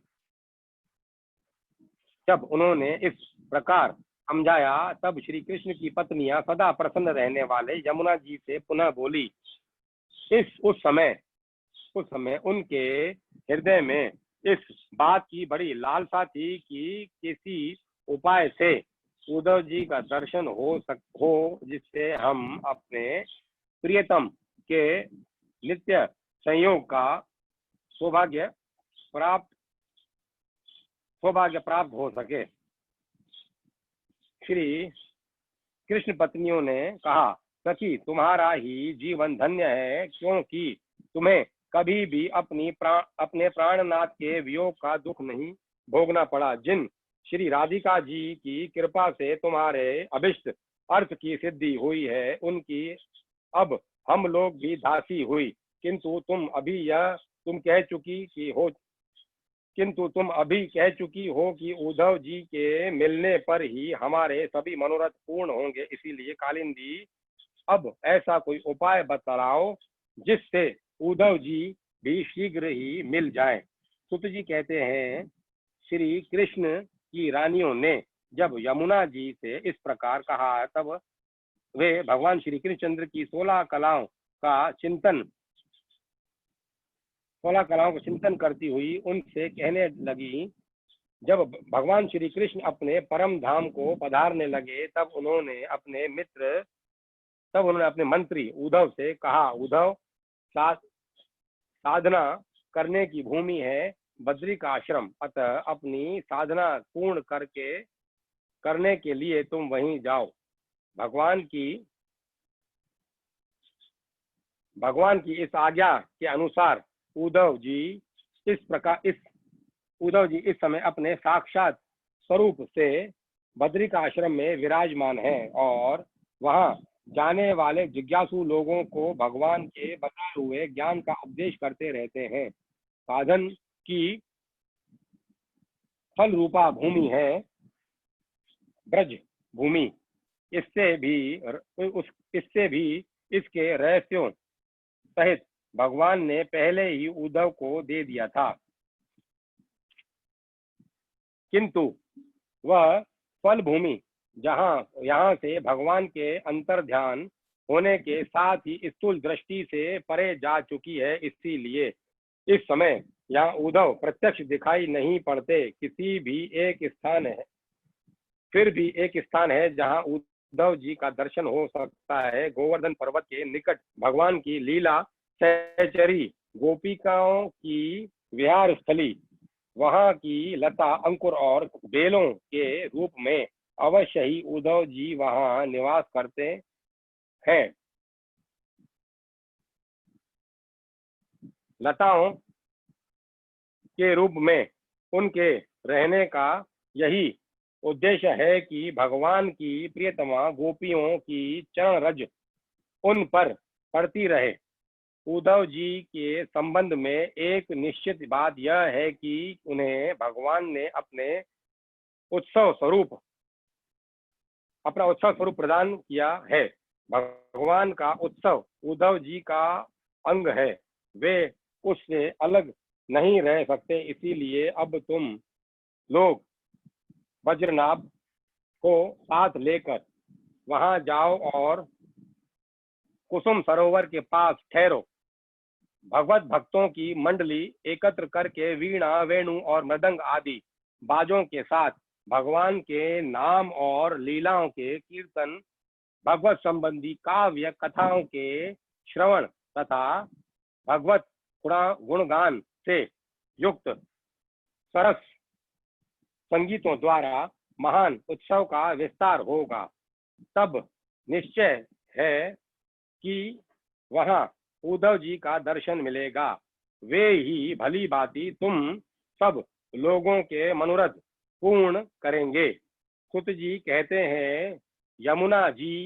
जब उन्होंने इस प्रकार समझाया, तब श्री कृष्ण की पत्नियां सदा प्रसन्न रहने वाले यमुना जी से पुनः बोली। उस समय उनके हृदय में इस बात की बड़ी लालसा थी कि किसी उपाय से उद्धव जी का दर्शन हो जिससे हम अपने प्रियतम के नित्य संयोग का सौभाग्य प्राप्त हो सके। श्री कृष्ण पत्नियों ने कहा, सखी तुम्हारा ही जीवन धन्य है, क्योंकि तुम्हें कभी भी अपने प्राणनाथ के वियोग का दुख नहीं भोगना पड़ा। जिन श्री राधिका जी की कृपा से तुम्हारे अभिष्ट अर्थ की सिद्धि हुई है, उनकी अब हम लोग भी दासी हुई। किंतु तुम अभी कह चुकी हो कि उद्धव जी के मिलने पर ही हमारे सभी मनोरथ पूर्ण होंगे। इसीलिए कालिंदी, अब ऐसा कोई उपाय बतलाओ जिससे उद्धव जी भी शीघ्र ही मिल जाएं। सुत जी कहते हैं, श्री कृष्ण की रानियों ने जब यमुना जी से इस प्रकार कहा, तब वे भगवान श्री कृष्णचंद्र की 16 कलाओं का चिंतन करती हुई उनसे कहने लगी। जब भगवान श्री कृष्ण अपने परम धाम को पधारने लगे, तब उन्होंने अपने मंत्री उद्धव से कहा, उद्धव, साधना करने की भूमि है बद्री का आश्रम, अतः अपनी साधना पूर्ण करने के लिए तुम वहीं जाओ। भगवान की इस आज्ञा के अनुसार उद्धव जी इस समय अपने साक्षात स्वरूप से बद्री का आश्रम में विराजमान हैं और वहां जाने वाले जिज्ञासु लोगों को भगवान के बताए हुए ज्ञान का उपदेश करते रहते हैं। साधन की फल रूपा भूमि है ब्रज भूमि। इससे भी इसके रहस्यों सहित भगवान ने पहले ही उद्धव को दे दिया था, किंतु वह फल भूमि यहाँ से भगवान के अंतर्ध्यान होने के साथ ही स्थूल दृष्टि से परे जा चुकी है। इसीलिए इस समय यहाँ उद्धव प्रत्यक्ष दिखाई नहीं पड़ते। फिर भी एक स्थान है जहाँ उद्धव जी का दर्शन हो सकता है। गोवर्धन पर्वत के निकट भगवान की लीला सहचरी गोपिकाओं की विहार स्थली, वहां की लता, अंकुर और बेलों के रूप में अवश्य ही उद्धव जी वहां निवास करते हैं। लताओं के रूप में उनके रहने का यही उद्देश्य है कि भगवान की प्रियतमा गोपियों की चरण रज उन पर पड़ती रहे। उद्धव जी के संबंध में एक निश्चित बात यह है कि उन्हें भगवान ने अपना उत्सव स्वरूप प्रदान किया है। भगवान का उत्सव उद्धव जी का अंग है, वे उससे अलग नहीं रह सकते। इसीलिए अब तुम लोग वज्रनाभ को साथ लेकर वहां जाओ और कुसुम सरोवर के पास ठहरो। भगवत भक्तों की मंडली एकत्र करके वीणा, वेणु और मृदंग आदि बाजों के साथ भगवान के नाम और लीलाओं के कीर्तन, भगवत संबंधी काव्य कथाओं के श्रवण तथा भगवत गुणगान से युक्त सरस संगीतों द्वारा महान उत्सव का विस्तार होगा। तब निश्चय है कि वहां उद्धव जी का दर्शन मिलेगा। वे ही भली भांति तुम सब लोगों के मनोरथ पूर्ण करेंगे। सुत जी कहते हैं, यमुना जी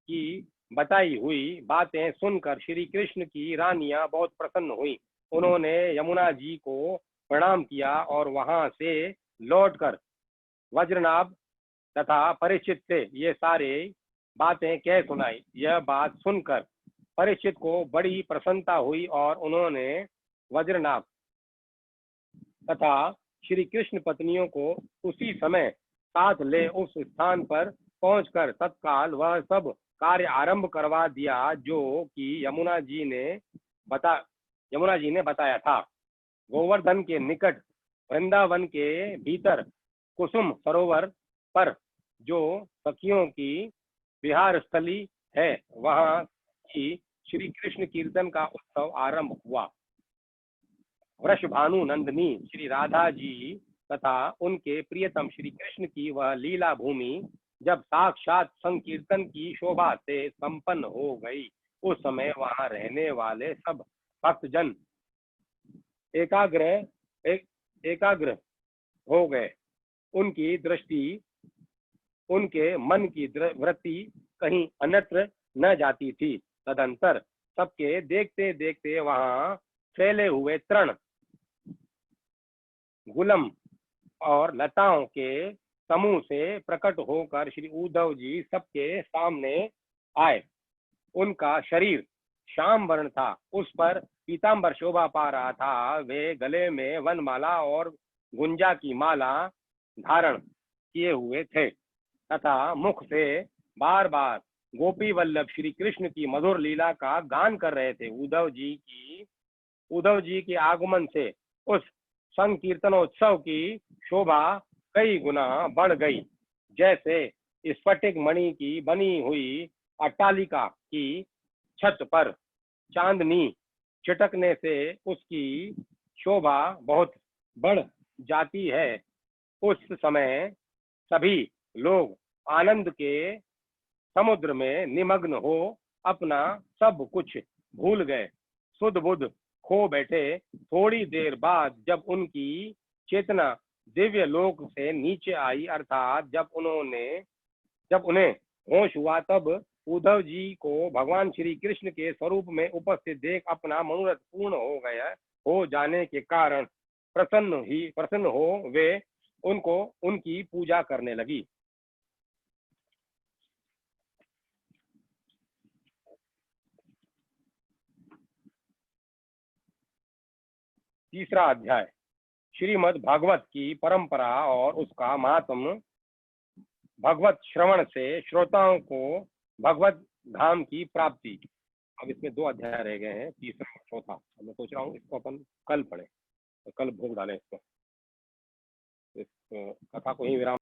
की बताई हुई बातें सुनकर श्री कृष्ण की रानियां बहुत प्रसन्न हुई। उन्होंने यमुना जी को प्रणाम किया और वहां से लौटकर वज्रनाभ तथा परीक्षित से ये सारे बातें कह सुनाई। यह बात सुनकर परीक्षित को बड़ी प्रसन्नता हुई और उन्होंने वज्रनाभ तथा श्री कृष्ण पत्नियों को उसी समय साथ ले उस स्थान पर पहुंचकर तत्काल वह सब कार्य आरंभ करवा दिया जो कि यमुना जी ने बताया था। गोवर्धन के निकट वृंदावन के भीतर कुसुम सरोवर पर जो सखियों की विहार स्थली है, वहां की श्री कृष्ण कीर्तन का उत्सव आरंभ हुआ। वृषभानु नंदिनी श्री राधा जी तथा उनके प्रियतम श्री कृष्ण की वह लीला भूमि जब साक्षात संकीर्तन की शोभा से संपन्न हो गई, उस समय वहां रहने वाले सब भक्तजन एकाग्र हो गए। उनके मन की वृत्ति कहीं अन्यत्र न जाती थी। तदंतर सबके देखते देखते वहां फैले हुए तृण, गुलम और लताओं के समूह से प्रकट होकर श्री उद्धव जी सबके सामने आए। उनका शरीर श्याम वर्ण था, उस पर पीतांबर शोभा पा रहा था। वे गले में वनमाला और गुंजा की माला धारण किए हुए थे तथा मुख से बार बार गोपी वल्लभ श्री कृष्ण की मधुर लीला का गान कर रहे थे। उद्धव जी के आगमन से उस संकीर्तनोत्सव की शोभा कई गुना बढ़ गई। जैसे स्फटिक मणि की बनी हुई अट्टालिका की छत पर चांदनी छिटकने से उसकी शोभा बहुत बढ़ जाती है। उस समय सभी लोग आनंद के समुद्र में निमग्न हो अपना सब कुछ भूल गए, सुध बुध खो बैठे। थोड़ी देर बाद जब उनकी चेतना दिव्य लोक से नीचे आई, अर्थात जब उन्हें होश हुआ, तब उद्धव जी को भगवान श्री कृष्ण के स्वरूप में उपस्थित देख अपना मनोरथ पूर्ण हो जाने के कारण प्रसन्न हो वे उनको उनकी पूजा करने लगी। तीसरा अध्याय श्रीमद् भागवत की परंपरा और उसका महात्म। भगवत श्रवण से श्रोताओं को भगवत धाम की प्राप्ति। अब इसमें 2 अध्याय रह गए हैं, तीसरा और चौथा। मैं सोच रहा हूँ इसको अपन कल पढ़े, तो कल भोग डालें इसको, इस कथा को ही विराम